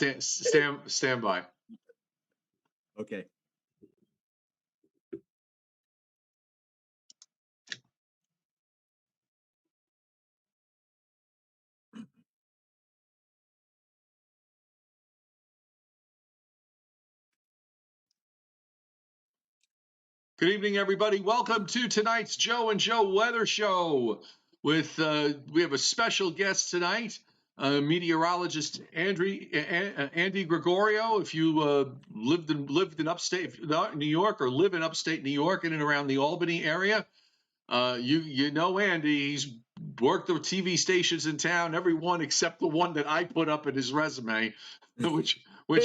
Stand by. Okay. Good evening, everybody. Welcome to tonight's Joe and Joe Weather Show. We have a special guest tonight, meteorologist Andy Gregorio. If you lived in upstate New York or live in upstate New York in and around the Albany area, you know Andy. He's worked the TV stations in town, every one except the one that I put up in his resume, which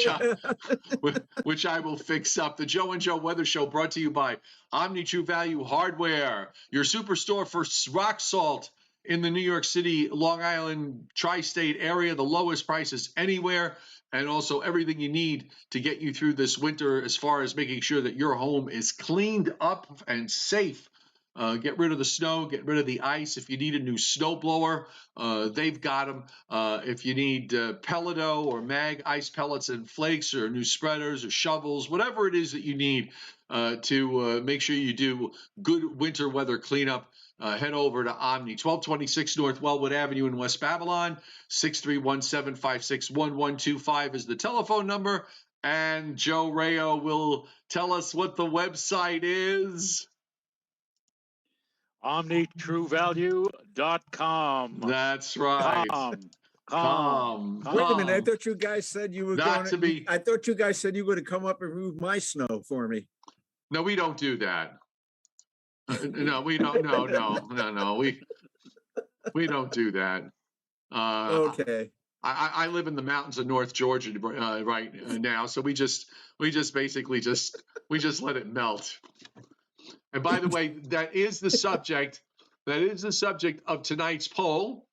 I will fix up. The Joe and Joe Weather Show brought to you by Omni True Value Hardware, your superstore for rock salt in the New York City, Long Island, tri-state area, the lowest prices anywhere, and also everything you need to get you through this winter as far as making sure that your home is cleaned up and safe. Get rid of the snow, get rid of the ice. If you need a new snow blower, they've got them. If you need Pelleto or Mag ice pellets and flakes or new spreaders or shovels, whatever it is that you need to make sure you do good winter weather cleanup, head over to Omni, 1226 North Wellwood Avenue in West Babylon. 631-756-1125 is the telephone number. And Joe Rayo will tell us what the website is. OmniTrueValue.com. That's right. Com. Wait a minute! I thought you guys said you were going to be. I thought you guys said you were going to come up and remove my snow for me. No, we don't do that. No, we don't. No. We don't do that. Okay. I live in the mountains of North Georgia right now, so we just basically let it melt. And by the way, that is the subject of tonight's poll.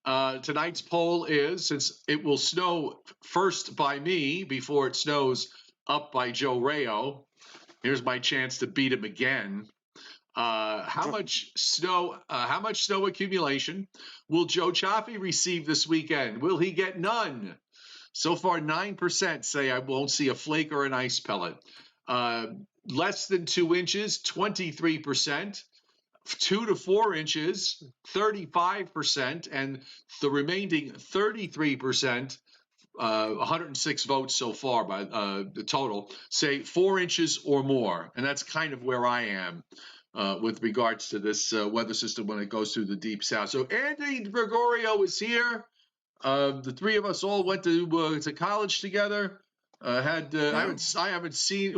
Tonight's poll is, since it will snow first by me before it snows up by Joe Rayo. Here's my chance to beat him again. How much snow accumulation will Joe Chaffee receive this weekend? Will he get none? So far, 9% say I won't see a flake or an ice pellet. Less than 2 inches, 23%. 2 to 4 inches, 35%, and the remaining 33%, 106 votes so far by the total, say 4 inches or more. And that's kind of where I am with regards to this weather system when it goes through the deep south. So Andy Gregorio is here. The three of us all went to college together. I haven't seen.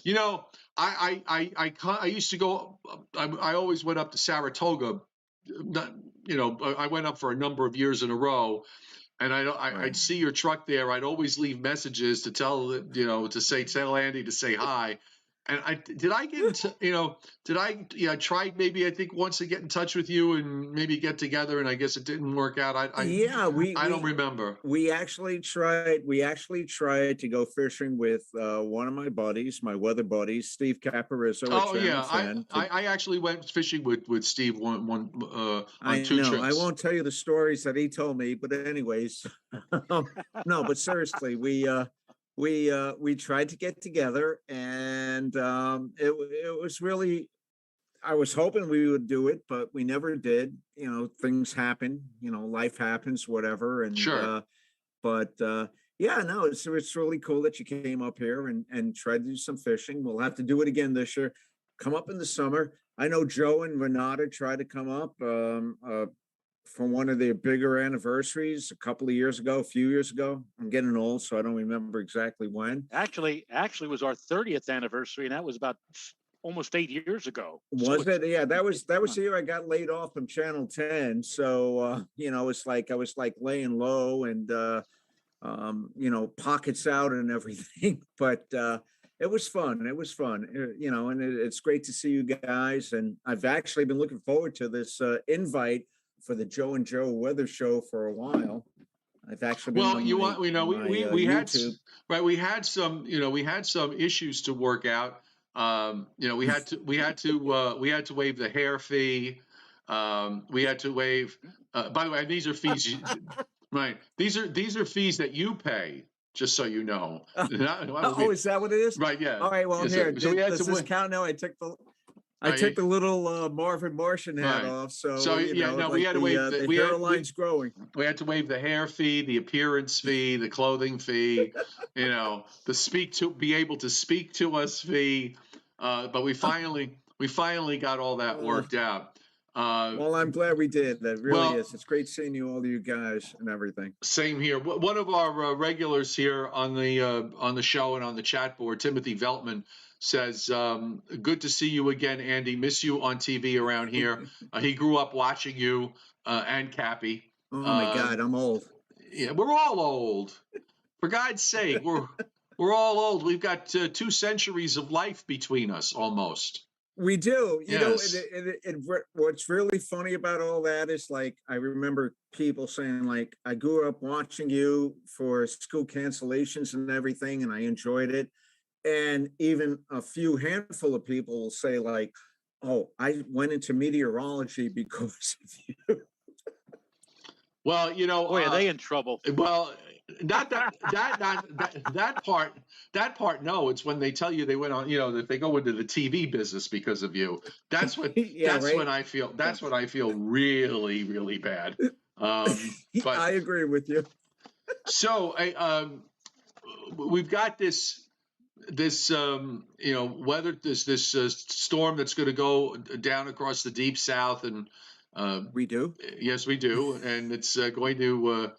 You know, I used to go. I always went up to Saratoga. I went up for a number of years in a row, and I'd see your truck there. I'd always leave messages to tell Andy to say hi. And I tried maybe I think once to get in touch with you and maybe get together, and I guess it didn't work out. I don't remember. We actually tried to go fishing with one of my buddies, my weather buddies, Steve Caparizzo. Oh yeah, I actually went fishing with Steve on two trips. I won't tell you the stories that he told me, but anyways, no. But seriously, we tried to get together, and it was really, I was hoping we would do it, but we never did. Things happen, life happens, whatever. And sure. It's really cool that you came up here and tried to do some fishing. We'll have to do it again this year. Come up in the summer. I know Joe and Renata tried to come up for one of their bigger anniversaries a few years ago. I'm getting old, so I don't remember exactly when. Actually, it was our 30th anniversary, and that was about almost 8 years ago. Was it? Yeah, that was the year I got laid off from Channel 10. So it's like I was like laying low and pockets out and everything. But it was fun. And it's great to see you guys. And I've actually been looking forward to this invite for the Joe and Joe Weather Show for a while. I've actually been we had some issues to work out. We had to waive the hair fee. We had to waive. By the way, these are fees. Right. These are fees that you pay, just so you know. Oh, is that what it is? Right. Yeah. All right. Well, Yeah, here. so we had Does to this win. count now? I Right. took the little Marvin Martian hat Right. off, so So you yeah, know, no, we like had to waive the we hairline's growing. we had to waive the hair fee, the appearance fee, the clothing fee, the be able to speak to us fee. But we finally got all that Uh, worked out. Uh, well, I'm glad we did. That really well, is. It's great seeing you, all of you guys, and everything. Same here. One of our regulars here on the show and on the chat board, Timothy Veltman, says, "Good to see you again, Andy. Miss you on TV around here." He grew up watching you and Cappy. Oh my Uh, God, I'm old. yeah, we're all old. For God's sake, we're all old. We've got 2 centuries of life between us, almost. We do, you know, Yes. what's really funny about all that is like, I remember people saying like, I grew up watching you for school cancellations and everything, and I enjoyed it. And even a few handful of people will say like, oh, I went into meteorology because of you. Well, Boy, are they in trouble? well, not that part. No, it's when they tell you they went on, that they go into the TV business because of you. That's what Yeah, right. that's when I feel really, really bad. But I agree with you. so we've got this weather, this storm that's going to go down across the deep south, and We do. yes, we do, and it's going to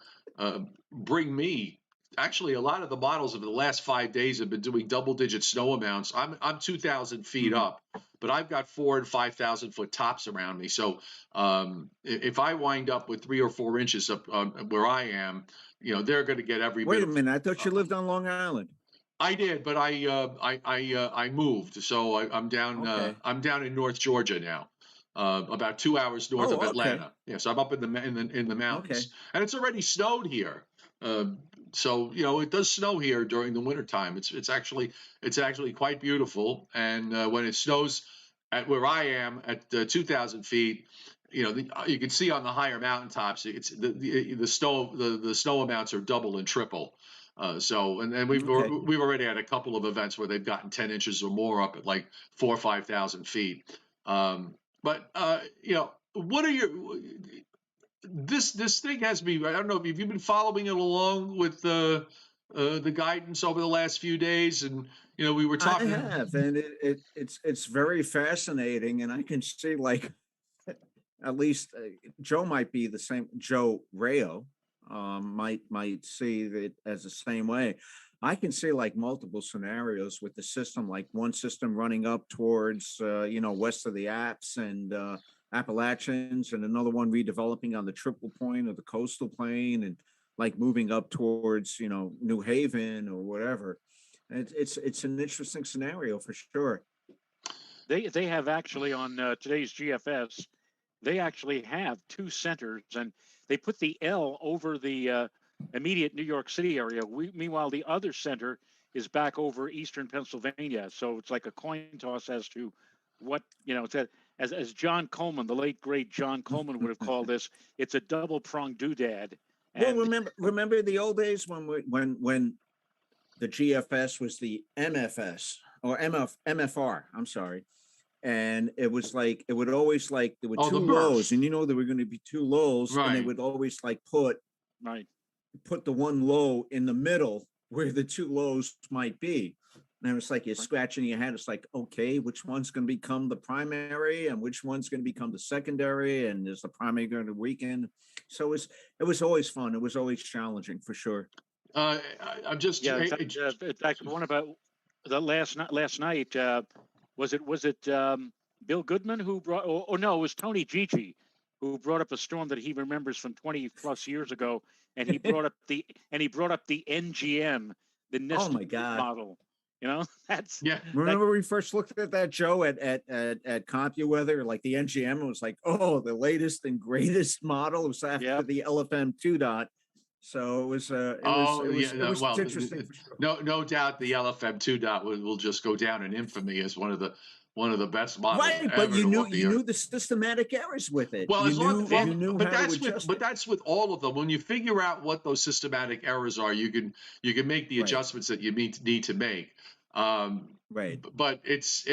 bring me. Actually, a lot of the models over the last 5 days have been doing double-digit snow amounts. I'm 2,000 feet Mhm. up, but I've got 4,000 and 5,000 foot tops around me. So if I wind up with 3 or 4 inches up where I am, they're going to get every bit Wait a of. minute. I thought you lived on Long Island. I did, but I moved, so I'm down. Okay. I'm down in North Georgia now, about 2 hours north of Oh, okay. Atlanta. Yeah, so I'm up in the Okay. mountains, and it's already snowed here. Uh, so it does snow here during the wintertime. It's actually quite beautiful, and when it snows at where I am at 2,000 feet. You can see on the higher mountaintops, it's the snow amounts are double and triple. And Okay. we've already had a couple of events where they've gotten 10 inches or more up at like 4,000 or 5,000 feet. But what are your this thing has me. I don't know if you've been following it along with the guidance over the last few days, and we were I talking. have, and it's very fascinating, and I can see like at least Joe might be the same. Joe Rayo might see it as the same way. I can see like multiple scenarios with the system, like one system running up towards west of the Alps and Appalachians, and another one redeveloping on the triple point of the coastal plain, and like moving up towards New Haven or whatever. It's an interesting scenario for sure. They have actually on today's GFS, they actually have 2 centers, and they put the L over the immediate New York City area. Meanwhile, the other center is back over eastern Pennsylvania. So it's like a coin toss as to what It's as John Coleman, the late great John Coleman, would have called this. It's a double pronged doodad. Well, And remember the old days when the GFS was the MFS or MFR. I'm sorry. And it was like it would always like there were Oh, two the lows, Murph. and there were going to be two lows, and they Right. would always like put right. the one low in the middle where the two lows might be. And it's like you're scratching your head. It's like, okay, which one's going to become the primary and which one's going to become the secondary? And is the primary going to weaken? So it was always fun. It was always challenging for sure. I'm just. Yeah. In fact, one about the last night, was it Bill Goodman who brought? Oh no, it was Tony Gigi who brought up a storm that he remembers from 20 plus years ago, and he brought up the NGM, the Oh NIST my God. model. That's Yeah. Remember we first looked at that, Joe, at CompuWeather, like the NGM was like, oh, the latest and greatest model. It was after the LFM 2. So it was interesting. For sure. No doubt the LFM 2 will just go down in infamy as one of the one of the best models Right, ever but you to knew walk the you earth. knew the systematic errors with it. Well, You as long, knew well, you knew but how to that's with, adjust but it. that's with all of them. When you figure out what those systematic errors are, you can make the Right. adjustments that you need to make. Right. But it's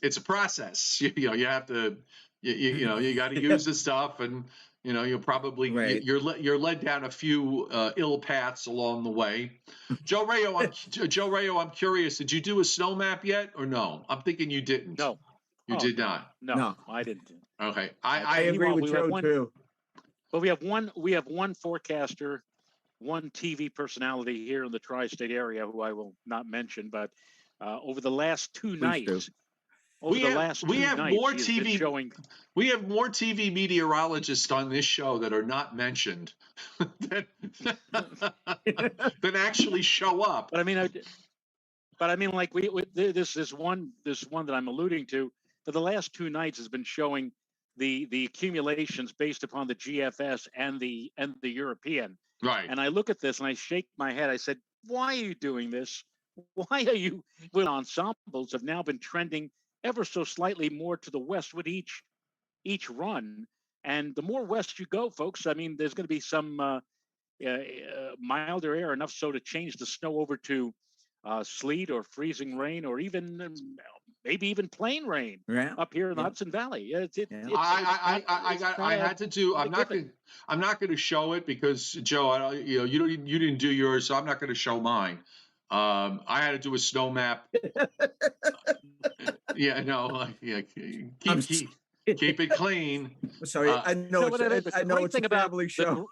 a process. You know, you have to, you got to use the stuff, and you'll probably Right. you're led down a few ill paths along the way. Joe Rayo, I'm curious. Did you do a snow map yet, or no? I'm thinking you didn't. No. You Oh, did no. not. No, I didn't. Okay. I agree with Joe too. But we have one forecaster, one TV personality here in the tri-state area who I will not mention, but over the last two Please do. nights, we have more he's been TV showing. we have more TV meteorologists on this show that are not mentioned than, than actually show up. But I mean, like this one that I'm alluding to, for the last two nights has been showing the accumulations based upon the GFS and the European. Right. And I look at this and I shake my head. I said, "Why are you doing this? Why are you?" Well, ensembles have now been trending ever so slightly more to the west with each run. And the more west you go, folks, I mean, there's going to be some milder air, enough so to change the snow over to sleet or freezing rain, or even maybe even plain rain up here in the Hudson Valley. I had to do. I'm not going to show it because Joe, you didn't do yours, so I'm not going to show mine. I had to do a snow map. Yeah, no, yeah, keep it clean. Sorry, I know it's a family show.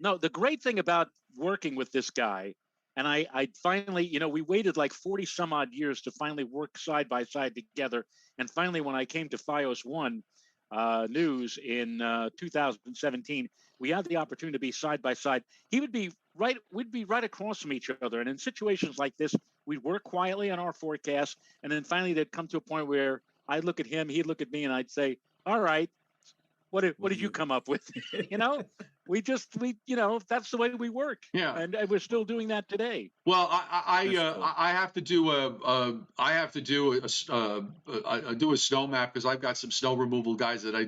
The great thing about working with this guy, and I finally, we waited like 40 some odd years to finally work side by side together. And finally, when I came to FiOS One News in 2017, we had the opportunity to be side by side. We'd be right across from each other. And in situations like this, we'd work quietly on our forecast. And then finally, there'd come to a point where I'd look at him, he'd look at me, and I'd say, "All right, what did you come up with?" That's the way we work. Yeah, and we're still doing that today. Well, I have to do a snow map because I've got some snow removal guys that I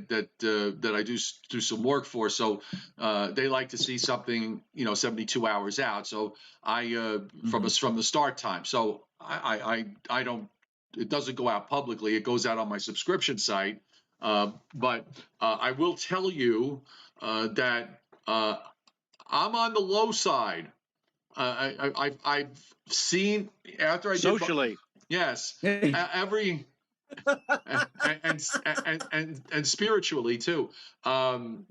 do some work for. So they like to see something 72 hours out. So from the start time. So I don't. It doesn't go out publicly. It goes out on my subscription site. But I will tell you that I'm on the low side. I've seen after I socially. Yes, every and spiritually too. No,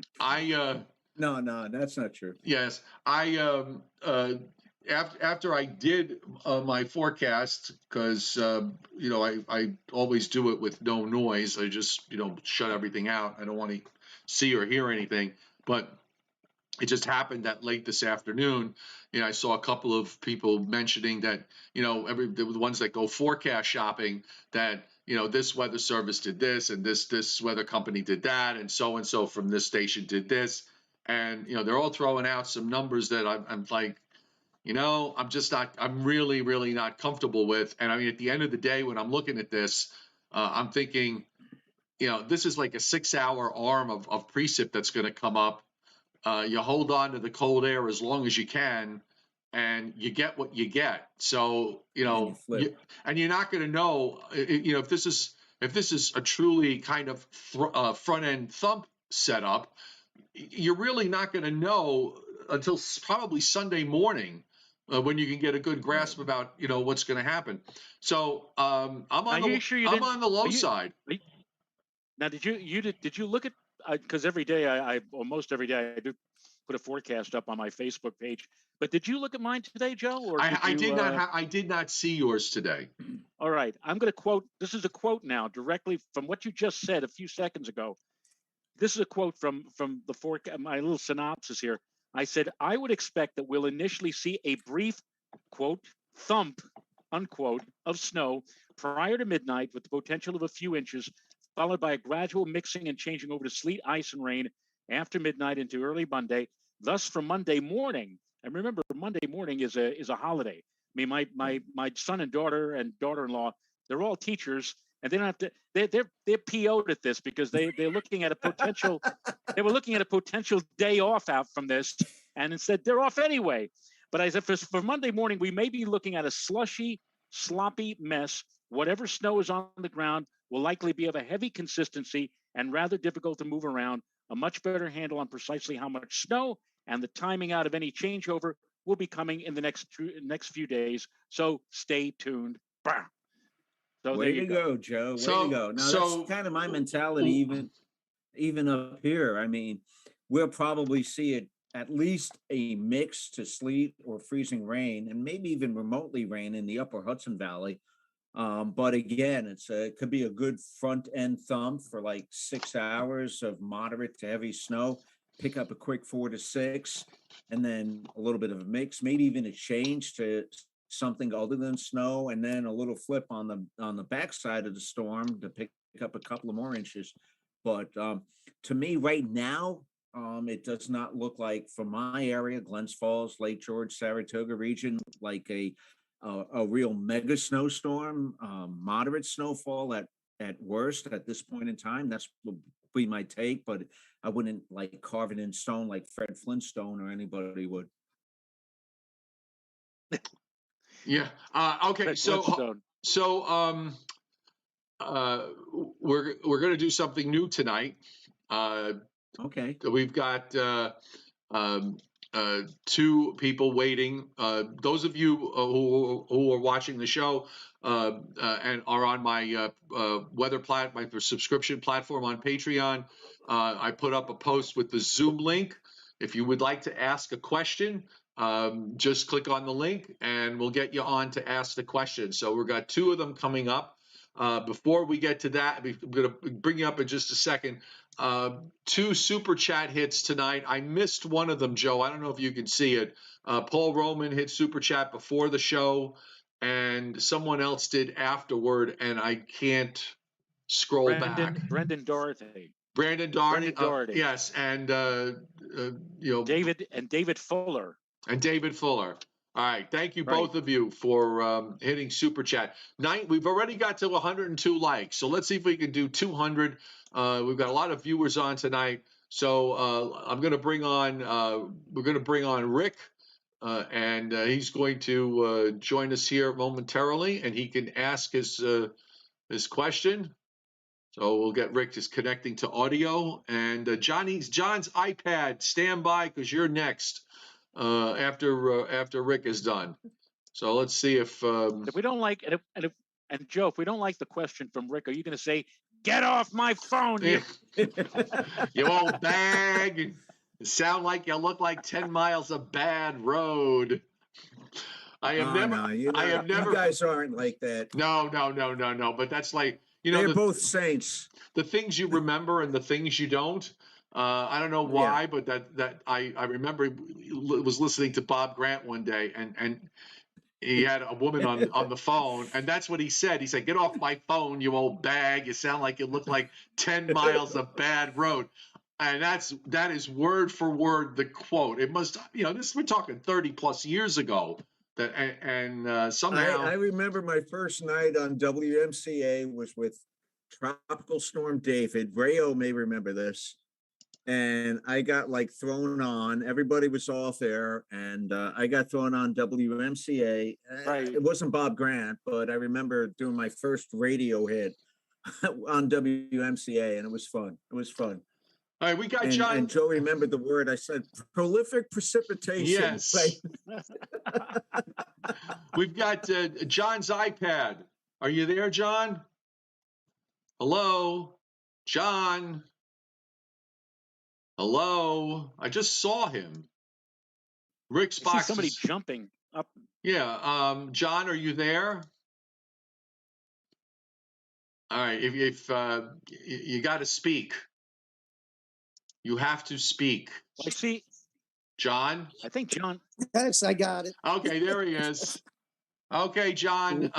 that's not true. Yes, after I did my forecast, because I always do it with no noise. I just shut everything out. I don't want to see or hear anything. But it just happened that late this afternoon, I saw a couple of people mentioning that the ones that go forecast shopping, that this weather service did this and this weather company did that, and so from this station did this, and they're all throwing out some numbers that I'm like, I'm really not comfortable with. And I mean, at the end of the day, when I'm looking at this, I'm thinking, this is like a 6-hour arm of precip that's going to come up. You hold on to the cold air as long as you can, and you get what you get. So and you're not going to know, if this is a truly kind of front end thump setup. You're really not going to know until probably Sunday morning when you can get a good grasp about what's going to happen. So I'm on the low side. Now, did you look at? Because every day or most every day I do put a forecast up on my Facebook page. But did you look at mine today, Joe? Or I did not see yours today. All right, I'm going to quote. This is a quote now, directly from what you just said a few seconds ago. This is a quote from the forecast. My little synopsis here. I said, I would expect that we'll initially see a brief, quote, thump, unquote, of snow prior to midnight with the potential of a few inches, followed by a gradual mixing and changing over to sleet, ice, and rain after midnight into early Monday. Thus, from Monday morning, and remember, Monday morning is a holiday. I mean, my son and daughter-in-law, they're all teachers, and they don't have to. They're PO'd at this because they're looking at a potential. They were looking at a potential day off out from this, and instead they're off anyway. But I said for Monday morning, we may be looking at a slushy, sloppy mess. Whatever snow is on the ground will likely be of a heavy consistency and rather difficult to move around. A much better handle on precisely how much snow and the timing out of any changeover will be coming in the next few days. So stay tuned. Bah. So Way there you to go, Joe. Way to go. Now that's kind of my mentality, even up here. I mean, we'll probably see it at least a mix to sleet or freezing rain, and maybe even remotely rain in the upper Hudson Valley. But again, it could be a good front end thump for like 6 hours of moderate to heavy snow. Pick up a quick 4 to 6, and then a little bit of a mix, maybe even a change to something other than snow, and then a little flip on the backside of the storm to pick up a couple of more inches. But to me, right now, it does not look like, for my area, Glens Falls, Lake George, Saratoga region, like a real mega snowstorm. Moderate snowfall at worst at this point in time. That's would be my take, but I wouldn't like carve it in stone like Fred Flintstone or anybody would. Yeah. Okay. We're going to do something new tonight. Okay. We've got two people waiting. Those of you who are watching the show and are on my my subscription platform on Patreon, I put up a post with the Zoom link. If you would like to ask a question, just click on the link and we'll get you on to ask the question. So we've got two of them coming up. Before we get to that, I'm going to bring you up in just a second. Two super chat hits tonight. I missed one of them, Joe. I don't know if you can see it. Paul Roman hit super chat before the show, and someone else did afterward, and I can't scroll back. Brendan Doherty. Brandon Doherty. Yes, and David Fuller. And David Fuller. All right. Thank you, both of you, for hitting super chat. We've already got to 102 likes, so let's see if we can do 200. We've got a lot of viewers on tonight, so I'm going to bring on. We're going to bring on Rick, and he's going to join us here momentarily, and he can ask his question. So we'll get Rick just connecting to audio, and John's iPad. Stand by because you're next. After Rick is done. So let's see if we don't like and Joe, if we don't like the question from Rick, are you going to say, "Get off my phone, you you old bag"? You sound like you look like 10 miles of bad road. I have never. You guys aren't like that. No. But that's like, they're both saints. The things you remember and the things you don't. I don't know why, but that I remember was listening to Bob Grant one day, and he had a woman on the phone, and that's what he said. He said, "Get off my phone, you old bag. You sound like you look like 10 miles of bad road." And that is word for word the quote. It must, we're talking 30 plus years ago. That somehow I remember my first night on WMCA was with Tropical Storm David. Rayo may remember this. And I got like thrown on. Everybody was off there, and I got thrown on WMCA. It wasn't Bob Grant, but I remember doing my first radio hit on WMCA, and it was fun. All right, we got John. And Joe remembered the word. I said prolific precipitation. Yes. Right? We've got John's iPad. Are you there, John? Hello, John. Hello. I just saw him. Rick's box. Somebody jumping up. Yeah. John, are you there? All right. If you got to speak. You have to speak. I see. John? I think John. Yes, I got it. Okay, there he is. Okay, John,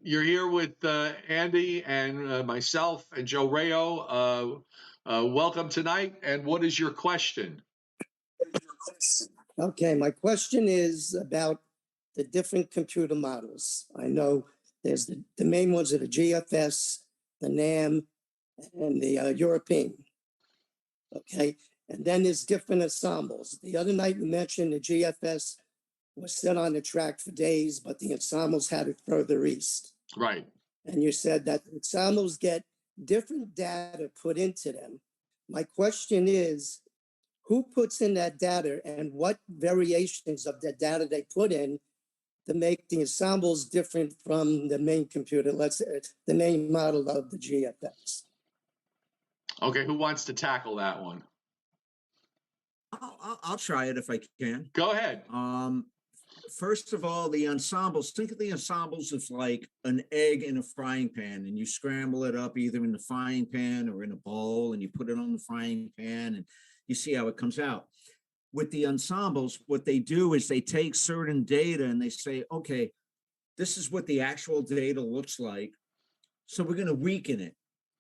you're here with Andy and myself and Joe Rayo. Welcome tonight. And what is your question? Okay, my question is about the different computer models. I know there's the main ones are the GFS, the NAM, and the European. Okay, and then there's different ensembles. The other night you mentioned the GFS was set on the track for days, but the ensembles had it further east. Right. And you said that the ensembles get different data put into them. My question is, who puts in that data and what variations of the data they put in to make the ensembles different from the main computer, let's say the main model of the GFX? Okay, who wants to tackle that one? I'll try it if I can. Go ahead. First of all, the ensembles, think of the ensembles as like an egg in a frying pan, and you scramble it up either in the frying pan or in a bowl, and you put it on the frying pan and you see how it comes out. With the ensembles, what they do is they take certain data and they say, okay, this is what the actual data looks like. So we're going to weaken it.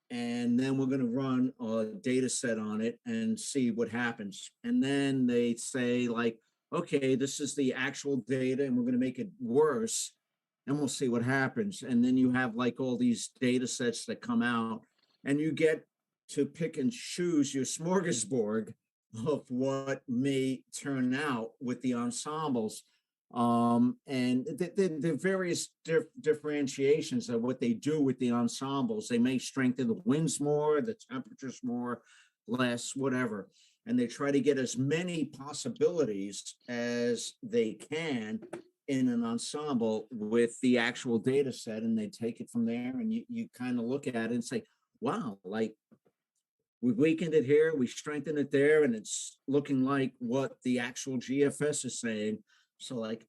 And then we're going to run a data set on it and see what happens. And then they say, like, okay, this is the actual data and we're going to make it worse and we'll see what happens. And then you have like all these data sets that come out and you get to pick and choose your smorgasbord of what may turn out with the ensembles. And the various differentiations of what they do with the ensembles. They may strengthen the winds more, the temperatures more, less, whatever. And they try to get as many possibilities as they can in an ensemble with the actual data set. And they take it from there and you kind of look at it and say, wow, like we weakened it here, we strengthened it there, and it's looking like what the actual GFS is saying. So like,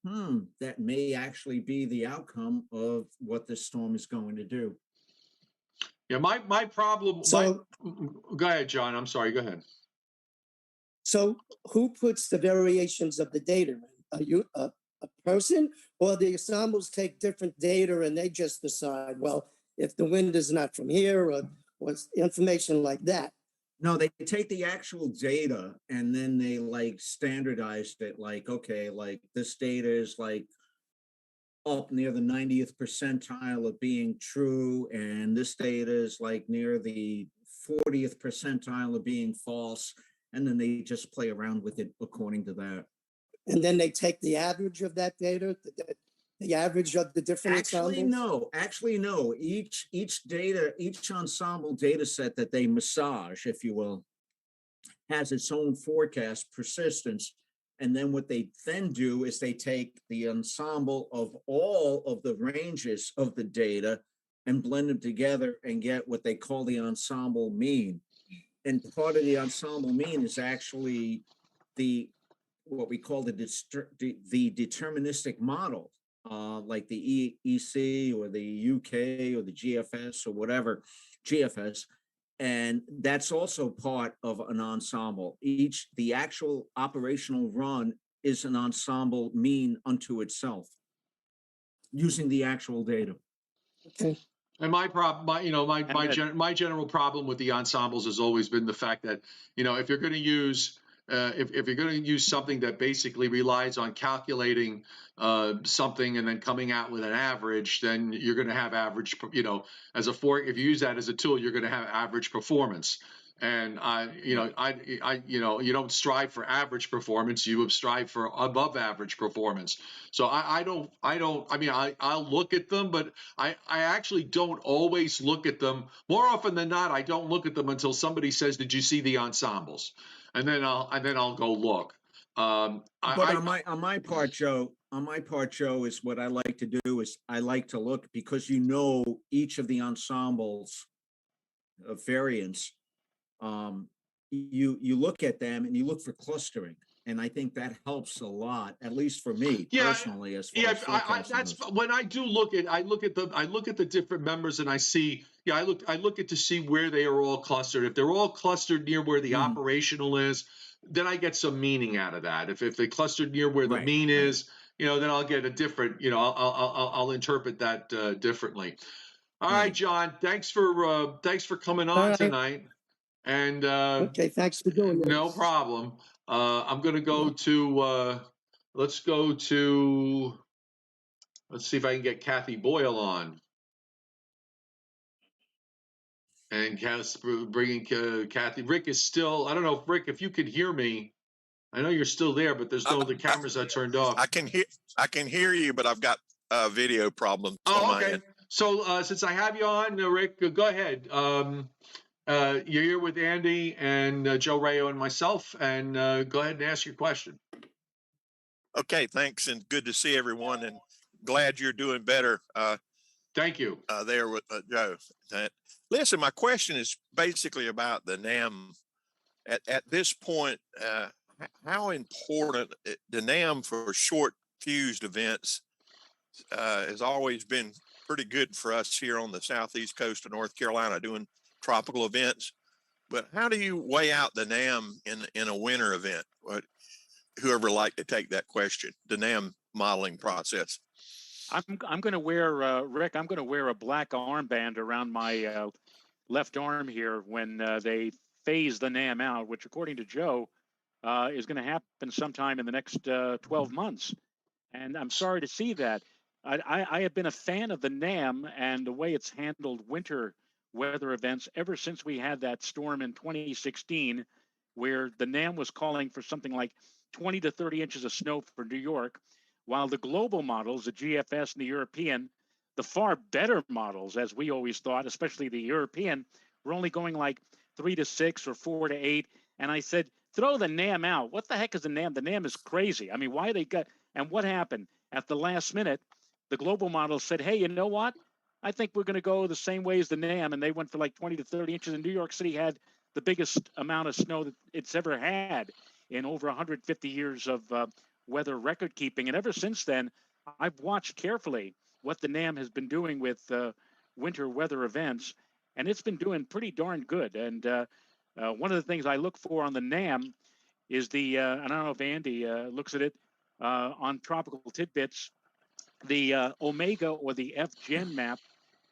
that may actually be the outcome of what this storm is going to do. Yeah, my problem. So, go ahead, John. I'm sorry. Go ahead. so who puts the variations of the data in? Are you a person, or the ensembles take different data and they just decide, well, if the wind is not from here or information like that? No, they take the actual data and then they like standardized it. Like, okay, like this data is like up near the 90th percentile of being true, and this data is like near the 40th percentile of being false. And then they just play around with it according to that. And then they take the average of that data, the average of the different ensembles? Actually, no. Each ensemble data set that they massage, if you will, has its own forecast persistence. And then what they then do is they take the ensemble of all of the ranges of the data and blend them together and get what they call the ensemble mean. And part of the ensemble mean is actually what we call the deterministic model, like the EC or the UK or the GFS or whatever, GFS. And that's also part of an ensemble. The actual operational run is an ensemble mean unto itself using the actual data. Okay. And my problem, my general problem with the ensembles has always been the fact that, if you're going to use if you're going to use something that basically relies on calculating something and then coming out with an average, then you're going to have average, if you use that as a tool, you're going to have average performance. And you don't strive for average performance. You strive for above average performance. So I'll look at them, but I actually don't always look at them. More often than not, I don't look at them until somebody says, "Did you see the ensembles?" And then I'll go look. On my part, Joe, is what I like to do is I like to look because each of the ensembles of variants. You look at them and you look for clustering, and I think that helps a lot, at least for me personally. As far as that's goes. When I do look at I look at the different members and I see I look at to see where they are all clustered. If they're all clustered near where the operational is, then I get some meaning out of that. If they clustered near where the mean is, then I'll get a different. I'll interpret that differently. All right, John. Thanks for coming on tonight. And okay, thanks for doing this. No problem. I'm going to go to let's see if I can get Kathy Boyle on. and bringing Kathy. Rick is still. I don't know, if Rick, if you could hear me. I know you're still there, but there's no the cameras are turned off. I can hear you, but I've got video problems on my okay. end. So since I have you on, Rick, go ahead. You're here with Andy and Joe Rayo and myself, and go ahead and ask your question. Okay, thanks, and good to see everyone, and glad you're doing better. Thank you. There with Joe. Listen, my question is basically about the NAM. At this point, how important the NAM for short fused events has always been pretty good for us here on the southeast coast of North Carolina doing tropical events. But how do you weigh out the NAM in a winter event? Whoever like to take that question, the NAM modeling process. I'm going to wear Rick. I'm going to wear a black armband around my left arm here when they phase the NAM out, which, according to Joe, is going to happen sometime in the next 12 months. And I'm sorry to see that. I have been a fan of the NAM and the way it's handled winter weather events ever since we had that storm in 2016, where the NAM was calling for something like 20 to 30 inches of snow for New York, while the global models, the GFS and the European, the far better models, as we always thought, especially the European, were only going like 3 to 6 or 4 to 8. And I said, throw the NAM out. What the heck is the NAM? The NAM is crazy. I mean, why they got, and what happened? At the last minute, the global model said, hey, you know what? I think we're going to go the same way as the NAM. And they went for like 20 to 30 inches. And New York City had the biggest amount of snow that it's ever had in over 150 years of weather record keeping. And ever since then, I've watched carefully what the NAM has been doing with winter weather events. And it's been doing pretty darn good. And one of the things I look for on the NAM is the, I don't know if Andy looks at it on Tropical Tidbits, the Omega or the FGen map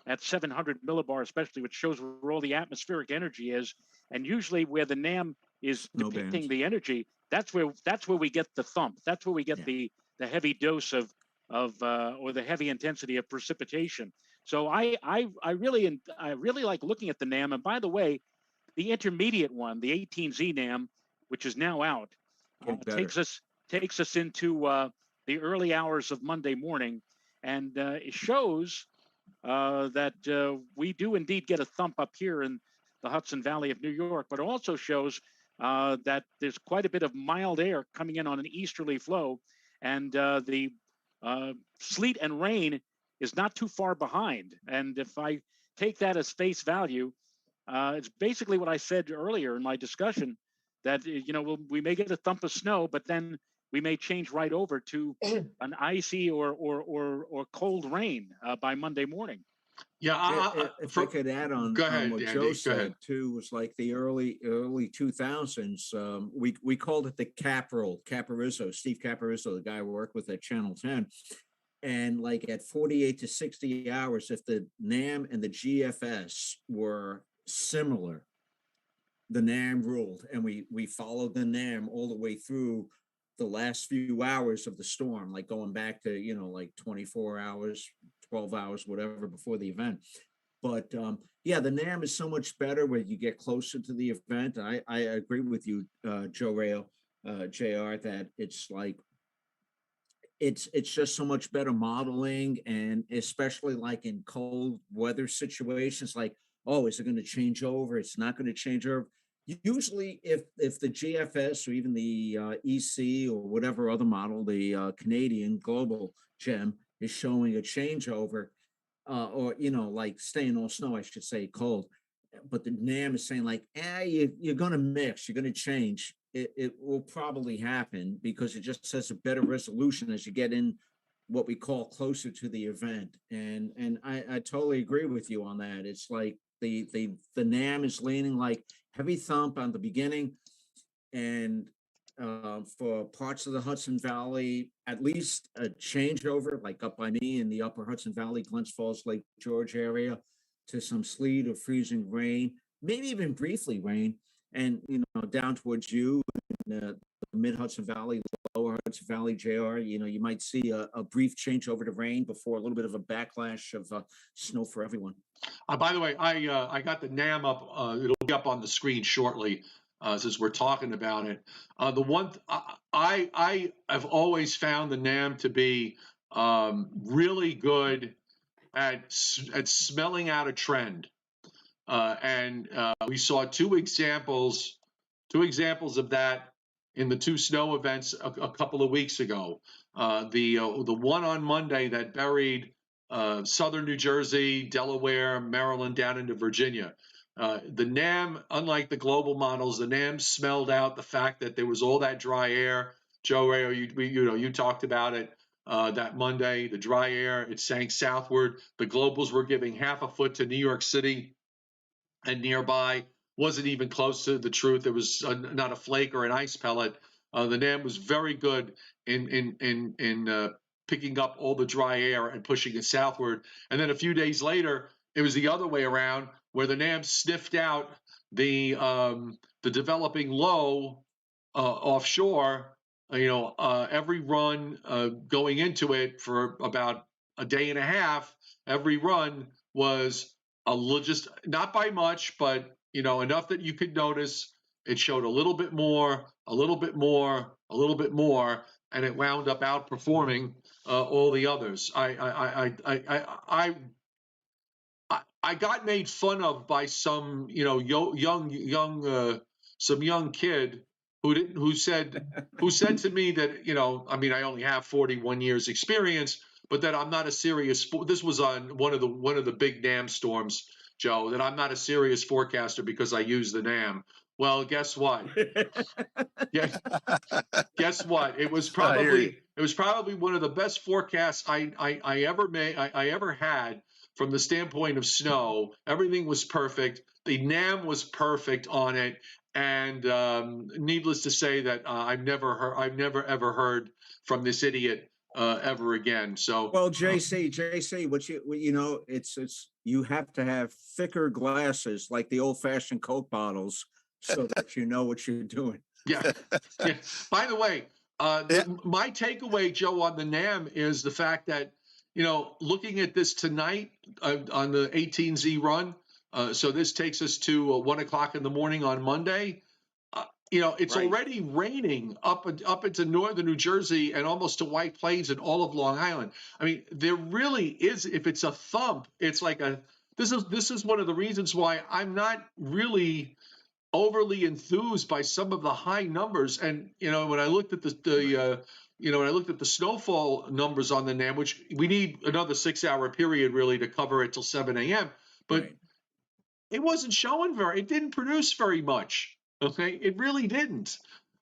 at 700 millibar, especially, which shows where all the atmospheric energy is. And usually where the NAM is depicting the energy, that's where we get the thump. That's where we get the heavy dose of or the heavy intensity of precipitation. So I really like looking at the NAM. And by the way, the intermediate one, the 18Z NAM, which is now out, takes us into the early hours of Monday morning, and it shows that we do indeed get a thump up here in the Hudson Valley of New York, but it also shows that there's quite a bit of mild air coming in on an easterly flow, and the sleet and rain is not too far behind. And if I take that as face value, it's basically what I said earlier in my discussion, that we may get a thump of snow, but then we may change right over to an icy or cold rain by Monday morning. Yeah, if I could add on, ahead, what Andy, Joe said too, was like the early 2000s. We called it the Caparizzo, Steve Caparizzo, the guy I worked with at Channel 10. And like at 48 to 60 hours, if the NAM and the GFS were similar, the NAM ruled, and we followed the NAM all the way through the last few hours of the storm, like going back to, like 24 hours, 12 hours, whatever, before the event. But the NAM is so much better when you get closer to the event. I agree with you, Joe Rayo, JR, that it's like, it's just so much better modeling, and especially like in cold weather situations, like, oh, is it going to change over? It's not going to change over. Usually, if the GFS or even the EC or whatever other model, the Canadian global gem, is showing a changeover, or like staying all snow, I should say, cold, but the NAM is saying like, you're going to mix, you're going to change. It will probably happen because it just says a better resolution as you get in what we call closer to the event. And I totally agree with you on that. It's like the NAM is leaning like heavy thump on the beginning, and for parts of the Hudson Valley, at least a changeover, like up by me in the upper Hudson Valley, Glens Falls, Lake George area, to some sleet or freezing rain, maybe even briefly rain, and down towards you and the mid-Hudson Valley, lower Hudson Valley, JR, you might see a brief change over to rain before a little bit of a backlash of snow for everyone. By the way, I got the NAM up. It'll be up on the screen shortly, since we're talking about it. The one I have always found the NAM to be really good at smelling out a trend, and we saw two examples of that in the two snow events a couple of weeks ago. The one on Monday that buried southern New Jersey, Delaware, Maryland, down into Virginia. The NAM, unlike the global models, the NAM smelled out the fact that there was all that dry air. Joe Rayo, you talked about it that Monday. The dry air, it sank southward. The globals were giving half a foot to New York City and nearby. Wasn't even close to the truth. It was not a flake or an ice pellet. The NAM was very good in picking up all the dry air and pushing it southward. And then a few days later, it was the other way around, where the NAM sniffed out the developing low offshore. Every run going into it for about a day and a half, every run was just not by much, but enough that you could notice. It showed a little bit more, a little bit more, a little bit more, and it wound up outperforming all the others. I got made fun of by some some young kid who said to me that I only have 41 years experience, but that I'm not a serious. This was on one of the big NAM storms, Joe. That I'm not a serious forecaster because I use the NAM. Well, guess what? Guess what? It was probably one of the best forecasts I ever made. I ever had from the standpoint of snow. Everything was perfect. The NAM was perfect on it. And needless to say that I've never ever heard from this idiot ever again. So well, JC, what it's you have to have thicker glasses like the old-fashioned Coke bottles so that you know what you're doing. Yeah. By the way, my takeaway, Joe, on the NAM is the fact that looking at this tonight on the 18Z run. So this takes us to 1 o'clock in the morning on Monday. It's right. Already raining up into northern New Jersey and almost to White Plains and all of Long Island. I mean, there really is. If it's a thump, it's like this is one of the reasons why I'm not really overly enthused by some of the high numbers. And when I looked at when I looked at the snowfall numbers on the NAM, which we need another 6-hour period really to cover it till 7 a.m. But right. It wasn't showing it didn't produce very much. Okay, it really didn't.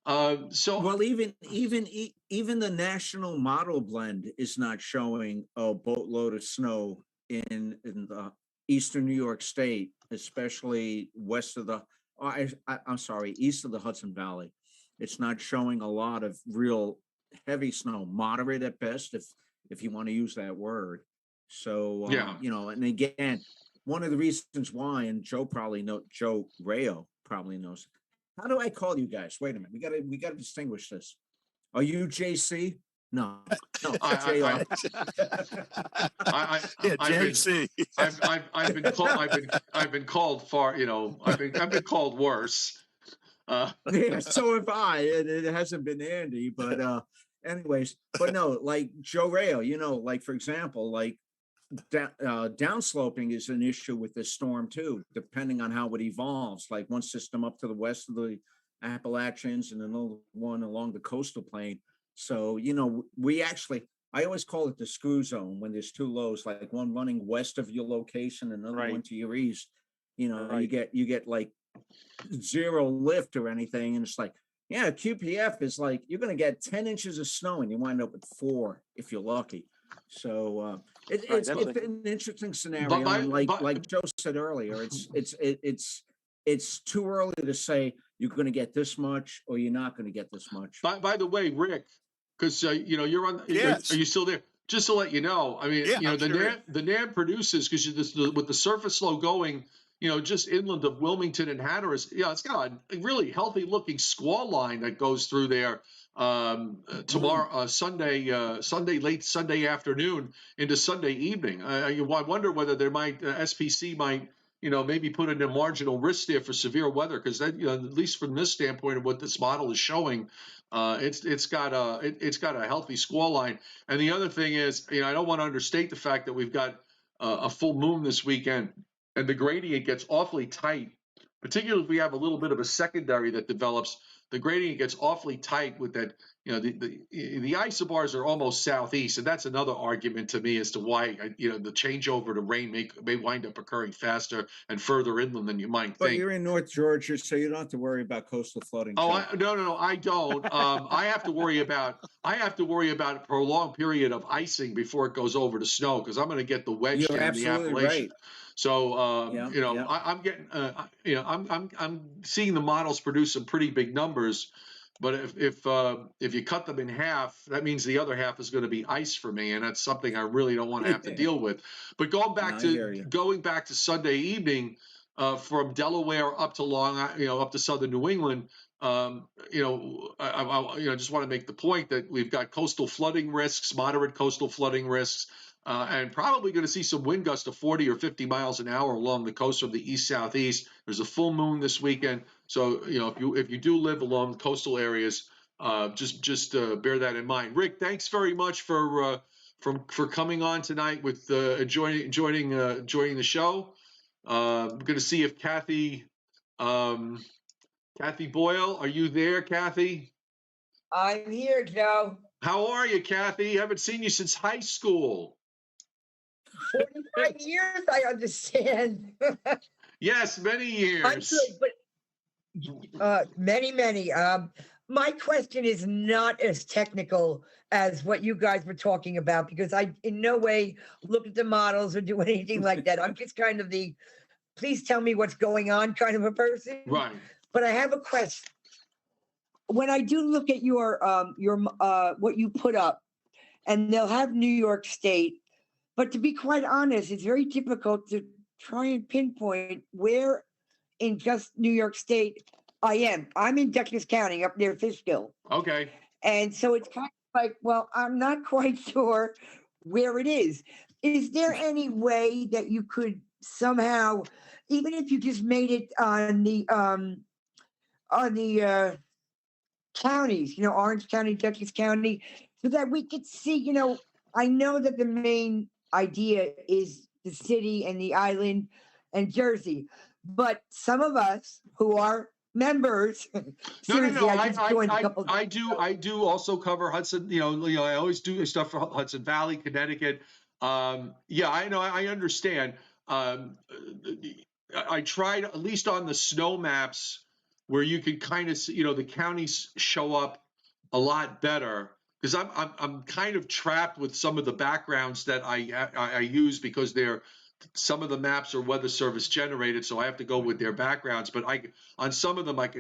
So well, even the national model blend is not showing a boatload of snow in the eastern New York State, especially west of east of the Hudson Valley. It's not showing a lot of real heavy snow, moderate at best, if you want to use that word. So and again, one of the reasons why, and Joe Rayo probably knows. How do I call you guys? Wait a minute. We gotta distinguish this. Are you JC? No. JR. JC. I've been called far. I've been called worse. Yeah, so have I. It hasn't been Andy, but anyways. But no, like Joe Rayo. Like for example, like. Downsloping is an issue with this storm too, depending on how it evolves. Like one system up to the west of the Appalachians and another one along the coastal plain. So I always call it the screw zone when there's two lows, like one running west of your location, another right. one to your east. Right. you get like zero lift or anything, and it's like QPF is like you're going to get 10 inches of snow and you wind up with 4 if you're lucky. So it's an interesting scenario, and like Joe said earlier, it's too early to say you're going to get this much or you're not going to get this much. By the way, Rick, because you're on. Yes. Are you still there? Just to let you know, I mean, the NAM produces because with the surface low going, just inland of Wilmington and Hatteras, it's got a really healthy looking squall line that goes through there tomorrow, Sunday, late Sunday afternoon into Sunday evening. I wonder whether there might, SPC might, maybe put in a marginal risk there for severe weather, because that, at least from this standpoint of what this model is showing, it's got a healthy squall line. And the other thing is, I don't want to understate the fact that we've got a full moon this weekend, and the gradient gets awfully tight, particularly if we have a little bit of a secondary that develops. The gradient gets awfully tight with that. The isobars are almost southeast, and that's another argument to me as to why the changeover to rain may wind up occurring faster and further inland than you might But think. you're in North Georgia, so you don't have to worry about coastal flooding. Oh, no, I don't. I have to worry about a prolonged period of icing before it goes over to snow, because I'm going to get the wedge You're down the absolutely Appalachian. right. So Yeah. I'm getting I'm seeing the models produce some pretty big numbers, but if you cut them in half, that means the other half is going to be ice for me, and that's something I really don't want to have to deal with. But going back to Sunday evening, from Delaware up to up to southern New England. I just want to make the point that we've got coastal flooding risks, moderate coastal flooding risks, and probably going to see some wind gusts of 40 or 50 miles an hour along the coast from the east-southeast. There's a full moon this weekend, so if you do live along the coastal areas, just bear that in mind. Rick, thanks very much for coming on tonight with joining the show. I'm going to see if Kathy Boyle, are you there, Kathy? I'm here, Joe. How are you, Kathy? Haven't seen you since high school. 45 years, I understand. Yes, many years. I'm good, but many. My question is not as technical as what you guys were talking about, because I in no way look at the models or do anything like that. I'm just kind of the please tell me what's going on kind of a person. Right. But I have a question. When I do look at your what you put up, and they'll have New York State, but to be quite honest, it's very difficult to try and pinpoint where in just New York State I am. I'm in Dutchess County up near Fishkill. Okay. And so it's kind of like, well, I'm not quite sure where it is. Is there any way that you could somehow, even if you just made it on the counties, Orange County, Dutchess County, so that we could see, I know that the main idea is the city and the island and Jersey, but some of us who are members, No. I do also cover Hudson. I always do stuff for Hudson Valley, Connecticut. Yeah, I know. I understand. I tried, at least on the snow maps, where you could kind of see, the counties show up a lot better, because I'm kind of trapped with some of the backgrounds that I use, because some of the maps are Weather Service generated, so I have to go with their backgrounds. But on some of them I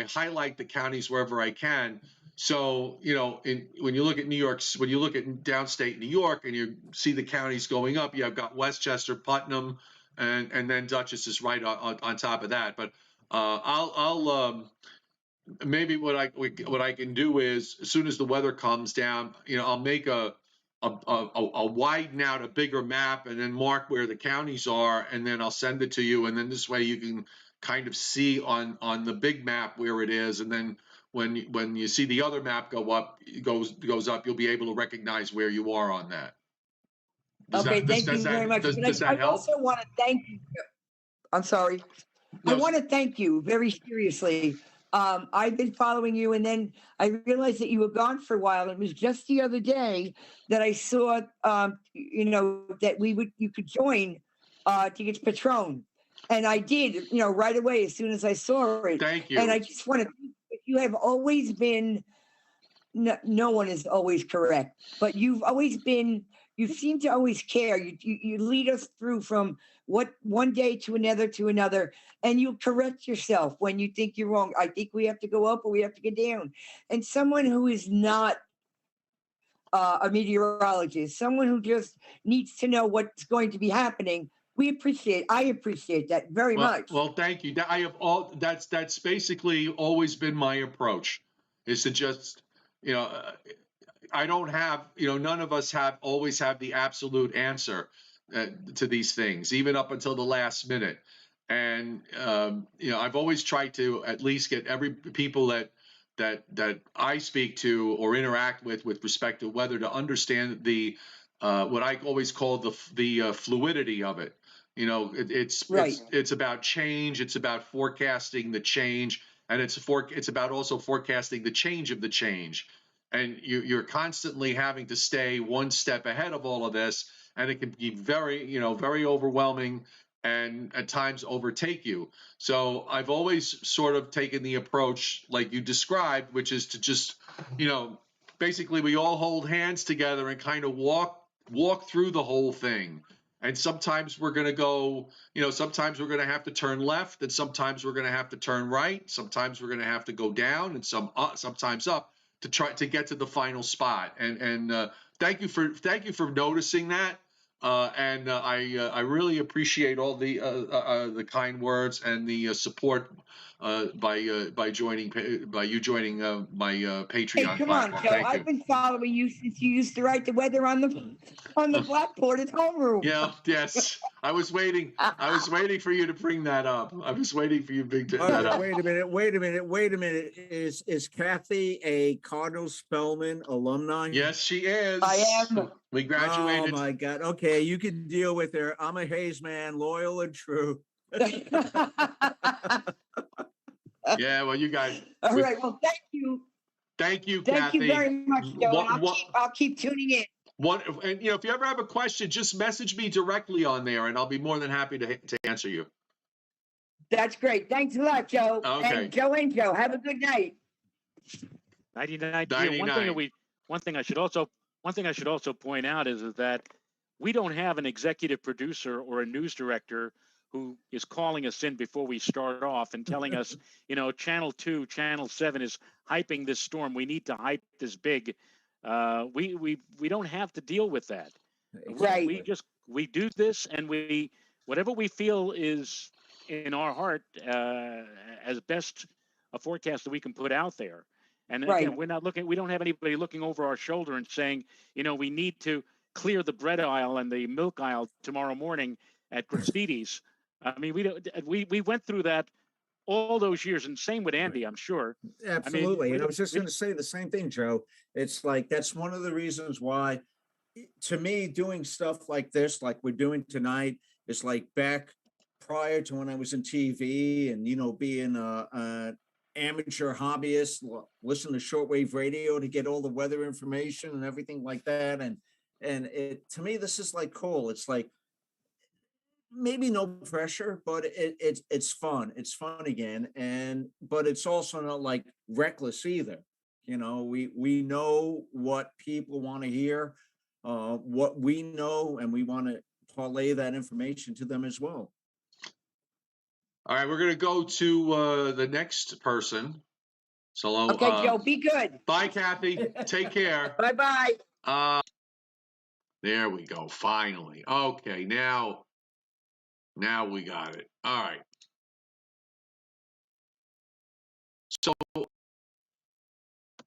highlight the counties wherever I can. So when you look at New York, when you look at downstate New York and you see the counties going up, I've got Westchester, Putnam, and then Dutchess is right on top of that. But I'll maybe what I can do is, as soon as the weather comes down, I'll make a widen out a bigger map and then mark where the counties are, and then I'll send it to you, and then this way you can kind of see on the big map where it is, and then when you see the other map goes up, you'll be able to recognize where you are on that. Thank you very much. Does that help? I also want to thank you. I'm sorry. No. I want to thank you very seriously. I've been following you, and then I realized that you were gone for a while. It was just the other day that I saw, that you could join to get Patron, and I did, right away as soon as I saw it. Thank you. And I just want to. You have always been. No one is always correct, but you've always been. You seem to always care. You lead us through from one day to another, and you correct yourself when you think you're wrong. I think we have to go up or we have to go down. And someone who is not a meteorologist, someone who just needs to know what's going to be happening, I appreciate that very much. Well, thank you. I have that's basically always been my approach, is to just, you know, I don't have, none of us always have the absolute answer to these things, even up until the last minute. And I've always tried to at least get every people that I speak to or interact with respect to weather to understand the what I always call the fluidity of it. Right. It's about change. It's about forecasting the change, and it's about also forecasting the change of the change. And you're constantly having to stay one step ahead of all of this, and it can be very overwhelming, and at times overtake you. So I've always sort of taken the approach like you described, which is to just, basically we all hold hands together and kind of walk through the whole thing. And sometimes we're going to go, sometimes we're going to have to turn left, and sometimes we're going to have to turn right. Sometimes we're going to have to go down, and sometimes up to try to get to the final spot. And thank you for noticing that. I really appreciate all the kind words and the support by you joining my Patreon Hey, come on, platform. Joe. Thank you. I've been following you since you used to write the weather on the blackboard at homeroom. Yeah, yes. I was waiting for you to bring that up. I was waiting for you to bring that up. Wait a minute. Is Kathy a Cardinal Spellman alumni? Yes, she is. I am. We graduated. Oh my God. Okay, you can deal with her. I'm a Hayes man, loyal and true. Yeah, well, you guys. All right. Well, thank you. Thank you, Thank Kathy. you very much, Joe. And I'll keep tuning in. And if you ever have a question, just message me directly on there, and I'll be more than happy to answer you. That's great. Thanks a lot, Joe. Okay. And Joe, have a good night. 99. One thing I should also point out is that we don't have an executive producer or a news director who is calling us in before we start off and telling us, Channel 2, Channel 7 is hyping this storm. We need to hype this big. We don't have to deal with that. Right. We do this, and whatever we feel is in our heart as best a forecast that we can put out there. And again, we don't have anybody looking over our shoulder and saying, we need to clear the bread aisle and the milk aisle tomorrow morning at Graffiti's. I mean, we went through that all those years, and same with Andy, I'm sure. Absolutely. And I was just going to say the same thing, Joe. It's like, that's one of the reasons why, to me, doing stuff like this, like we're doing tonight, is like back prior to when I was in TV and, being a amateur hobbyist, listen to shortwave radio to get all the weather information and everything like that. And to me, this is like cool. It's like, maybe no pressure, but it's fun. It's fun again. But it's also not like reckless either. We know what people want to hear, what we know, and we want to parlay that information to them as well. All right, we're going to go to the next person. So, okay, Joe, be good. Bye, Kathy. Take care. Bye-bye. There we go. Finally. Okay, now we got it. All right. So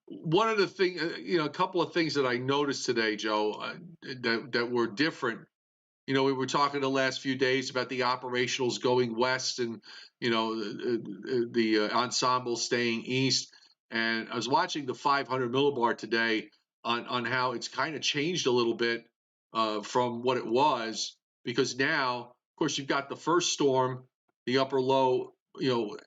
one of the things, a couple of things that I noticed today, Joe, that were different. We were talking the last few days about the operationals going west and, the ensemble staying east. And I was watching the 500 millibar today on how it's kind of changed a little bit from what it was, because now, of course, you've got the first storm, the upper low,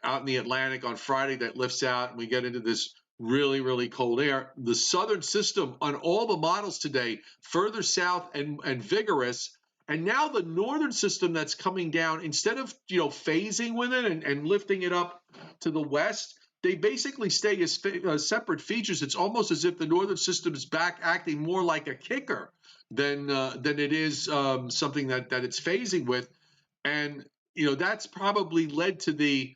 out in the Atlantic on Friday that lifts out, and we get into this really, really cold air. The southern system on all the models today, further south and vigorous. And now the northern system that's coming down, instead of, phasing with it and lifting it up to the west, they basically stay as separate features. It's almost as if the northern system is back acting more like a kicker than it is something that it's phasing with. And, that's probably led to the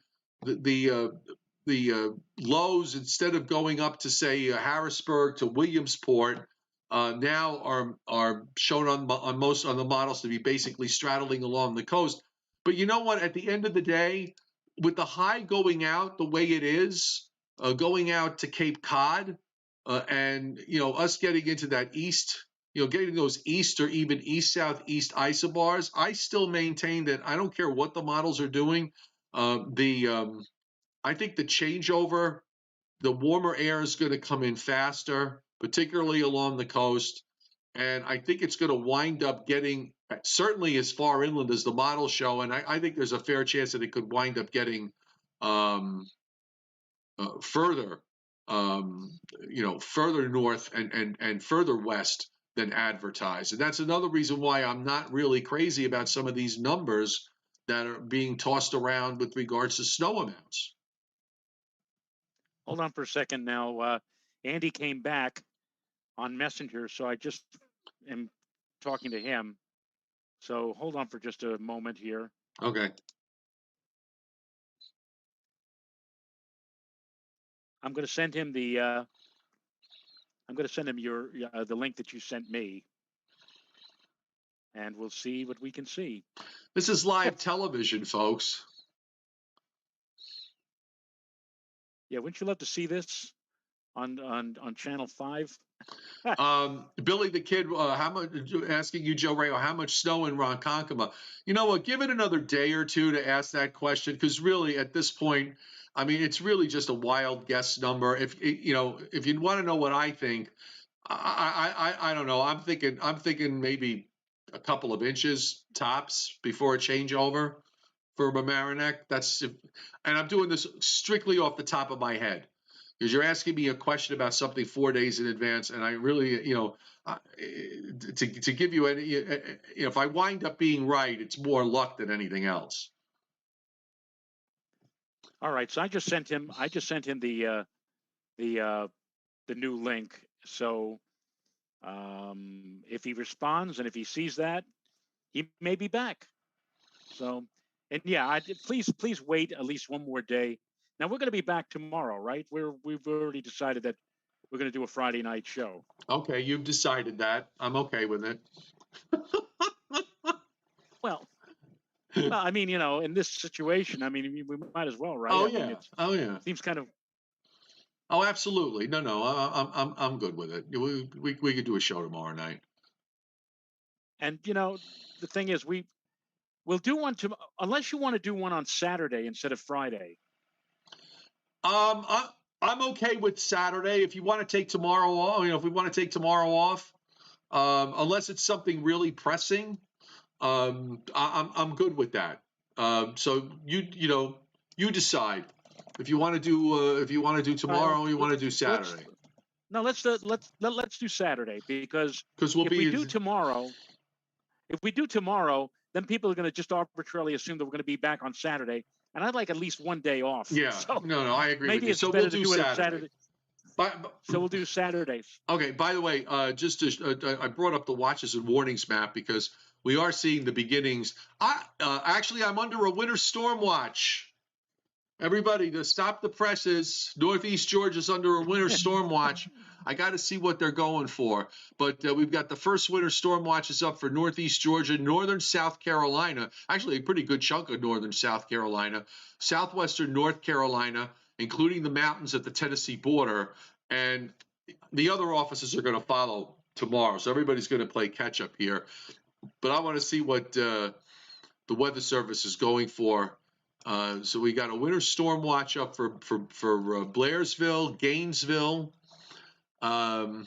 lows, instead of going up to, say, Harrisburg to Williamsport, now are shown on the models to be basically straddling along the coast. But you know what? At the end of the day, with the high going out the way it is, going out to Cape Cod, and us getting into that east, getting those east or even east southeast isobars, I still maintain that I don't care what the models are doing. I think the changeover, the warmer air is going to come in faster, particularly along the coast. And I think it's going to wind up getting certainly as far inland as the models show. And I think there's a fair chance that it could wind up getting further, further north and further west than advertised. And that's another reason why I'm not really crazy about some of these numbers that are being tossed around with regards to snow amounts. Hold on for a second now. Andy came back on Messenger, so I just am talking to him. So hold on for just a moment here. Okay. I'm going to send him the the link that you sent me, and we'll see what we can see. This is live television, folks. Yeah, wouldn't you love to see this on Channel 5? Billy the Kid, how much? Asking you, Joe Rayo, how much snow in Ronkonkoma? You know what? Give it another day or two to ask that question, because really, at this point, I mean, it's really just a wild guess number. If you want to know what I think, I don't know. I'm thinking maybe a couple of inches tops before a changeover for Mamaroneck. And I'm doing this strictly off the top of my head, because you're asking me a question about something 4 days in advance, and I really, to give you any, if I wind up being right, it's more luck than anything else. All right, so I just sent him the new link. So if he responds and if he sees that, he may be back. So, and yeah, please wait at least one more day. Now we're going to be back tomorrow, right? We've already decided that we're going to do a Friday night show. Okay, you've decided that. I'm okay with it. Well, I mean, in this situation, I mean, we might as well, right? Oh I mean, yeah. Seems kind of. Oh, absolutely. No. I'm good with it. We could do a show tomorrow night. And the thing is, we'll do one unless you want to do one on Saturday instead of Friday. I'm okay with Saturday. If you want to take tomorrow off, if we want to take tomorrow off, unless it's something really pressing, I'm good with that. So you decide if you want to do tomorrow or you want to do Saturday. Let's do Saturday, because if we do tomorrow, then people are going to just arbitrarily assume that we're going to be back on Saturday, and I'd like at least one day off. Yeah, so no, I agree maybe with you. it's So better we'll to do do it Saturday. So we'll do Saturdays. Okay. By the way, I brought up the watches and warnings map because we are seeing the beginnings. I'm under a winter storm watch. Everybody, to stop the presses. Northeast Georgia's under a winter storm watch. I got to see what they're going for. But we've got the first winter storm watches up for Northeast Georgia, northern South Carolina, actually a pretty good chunk of northern South Carolina, southwestern North Carolina, including the mountains at the Tennessee border. And the other offices are going to follow tomorrow. So everybody's going to play catch up here. But I want to see what the Weather Service is going for. So we got a winter storm watch up for Blairsville, Gainesville. Right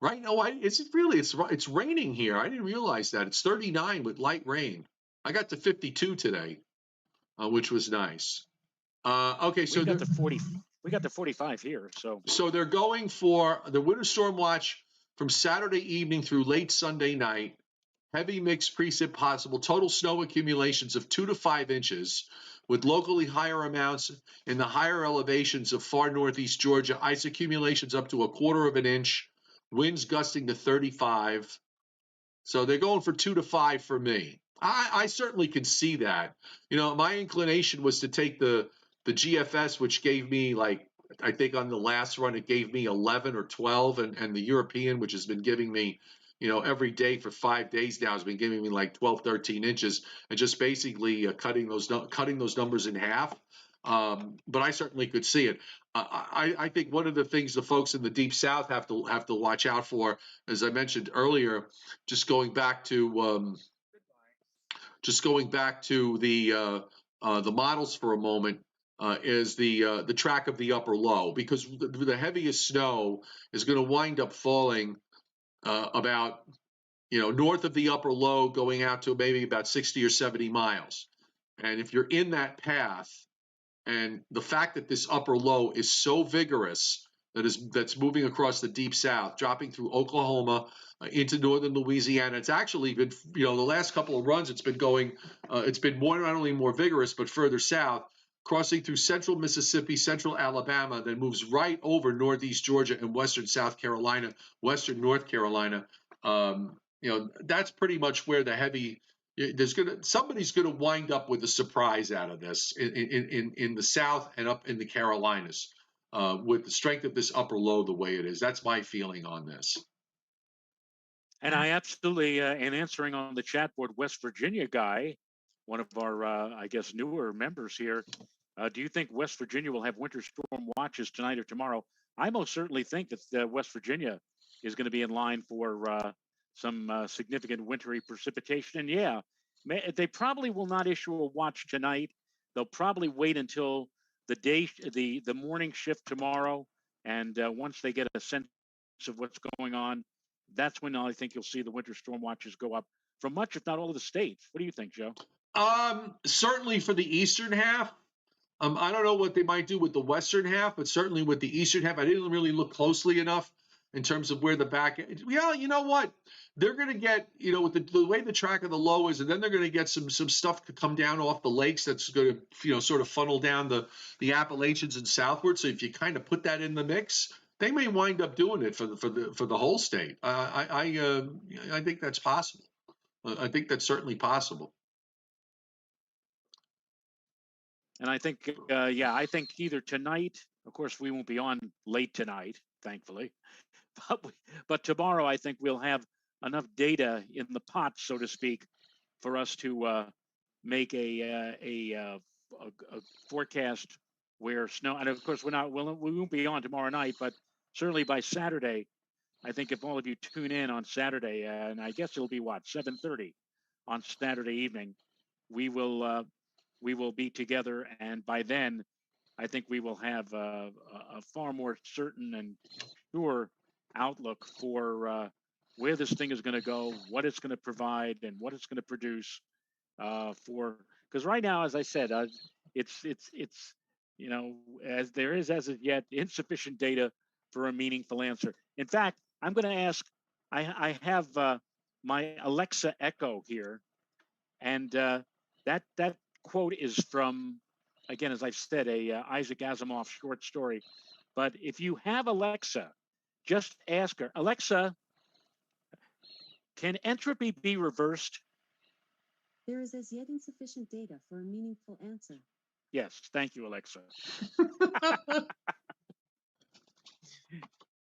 now, it's raining here. I didn't realize that. It's 39 with light rain. I got to 52 today, which was nice. Okay, so we got the 40. We got the 45 here. So they're going for the winter storm watch from Saturday evening through late Sunday night. Heavy mixed precip possible. Total snow accumulations of 2 to 5 inches, with locally higher amounts in the higher elevations of far northeast Georgia. Ice accumulations up to 1/4 of an inch. Winds gusting to 35. So they're going for 2 to 5 for me. I certainly can see that. My inclination was to take the GFS, which gave me like I think on the last run it gave me 11 or 12, and the European, which has been giving me, every day for 5 days now, has been giving me like 12, 13 inches, and just basically cutting those numbers in half. But I certainly could see it. I think one of the things the folks in the Deep South have to watch out for, as I mentioned earlier, just going back to the models for a moment, is the track of the upper low, because the heaviest snow is going to wind up falling about north of the upper low, going out to maybe about 60 or 70 miles. And if you're in that path, and the fact that this upper low is so vigorous, that's moving across the Deep South, dropping through Oklahoma into northern Louisiana. It's actually been, the last couple of runs, it's been going, it's been not only more vigorous, but further south, crossing through central Mississippi, central Alabama, then moves right over northeast Georgia and western South Carolina, western North Carolina. That's pretty much where the heavy. Somebody's gonna wind up with a surprise out of this in the South and up in the Carolinas, with the strength of this upper low the way it is. That's my feeling on this. And I absolutely, in answering on the chat board, West Virginia guy, one of our, I guess, newer members here, do you think West Virginia will have winter storm watches tonight or tomorrow? I most certainly think that West Virginia is going to be in line for some significant wintry precipitation. And yeah, they probably will not issue a watch tonight. They'll probably wait until the morning shift tomorrow, and once they get a sense of what's going on, that's when I think you'll see the winter storm watches go up from much, if not all, of the states. What do you think, Joe? Certainly for the eastern half. I don't know what they might do with the western half, but certainly with the eastern half, I didn't really look closely enough in terms of where the back. Yeah, you know what? They're going to get, with the way the track of the low is, and then they're going to get some stuff to come down off the lakes that's going to, sort of funnel down the Appalachians and southward. So if you kind of put that in the mix, they may wind up doing it for the whole state. I think that's possible. I think that's certainly possible. And I think, I think either tonight, of course, we won't be on late tonight, thankfully, but tomorrow I think we'll have enough data in the pot, so to speak, for us to make a forecast where snow. And of course, we won't be on tomorrow night, but certainly by Saturday, I think if all of you tune in on Saturday, and I guess it'll be 7:30 on Saturday evening, we will be together, and by then, I think we will have a far more certain and sure outlook for where this thing is going to go, what it's going to provide, and what it's going to produce. Because right now, as I said, it's as there is as of yet insufficient data for a meaningful answer. In fact, I'm going to ask. I have my Alexa Echo here, and that quote is from, again, as I've said, a Isaac Asimov short story. But if you have Alexa, just ask her, Alexa, can entropy be reversed? There is as yet insufficient data for a meaningful answer. Yes, thank you, Alexa.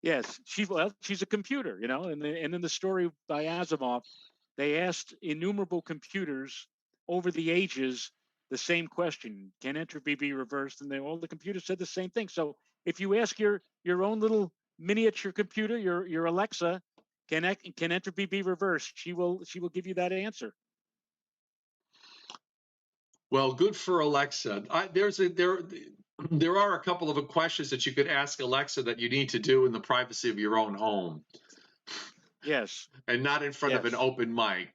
Yes, she's a computer, and in the story by Asimov, they asked innumerable computers over the ages the same question: can entropy be reversed? And all the computers said the same thing. So if you ask your own little miniature computer, your Alexa, can entropy be reversed? She will give you that answer. Well, good for Alexa. There are a couple of questions that you could ask Alexa that you need to do in the privacy of your own home. Yes. And not in front of an open mic.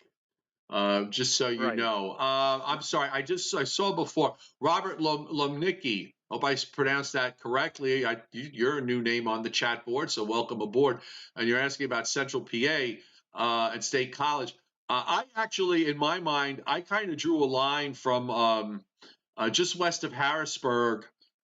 Just so you know. I'm sorry. I saw before Robert Lomnicki. Hope I pronounced that correctly. You're a new name on the chat board, so welcome aboard. And you're asking about Central PA and State College. I actually, in my mind, I kind of drew a line from just west of Harrisburg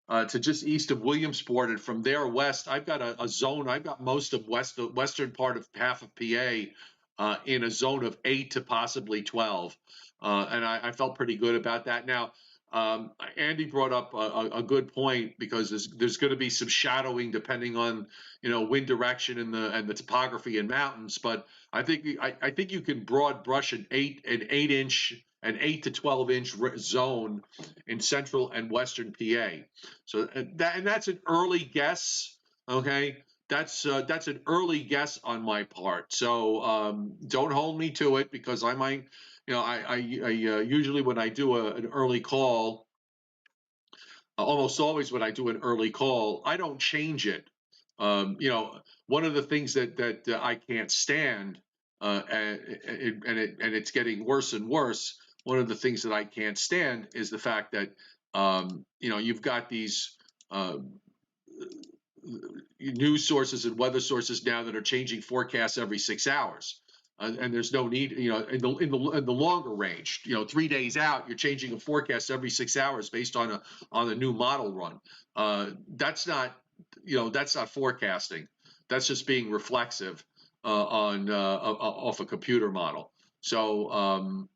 to just east of Williamsport, and from there west, I've got a zone. I've got most of western part of half of PA in a zone of 8 to possibly 12, and I felt pretty good about that. Now, Andy brought up a good point, because there's going to be some shadowing depending on, wind direction and the topography in mountains. But I think you can broad brush an 8 to 12 inch zone in central and western PA. So that's an early guess. Okay. That's an early guess on my part. So don't hold me to it, because I might, I usually, when I do an early call, almost always when I do an early call, I don't change it. One of the things that I can't stand, and it's getting worse and worse. One of the things that I can't stand is the fact that you've got these news sources and weather sources now that are changing forecasts every 6 hours. And there's no need, in the longer range, 3 days out, you're changing a forecast every 6 hours based on a new model run. That's not forecasting. That's just being reflexive off a computer model. So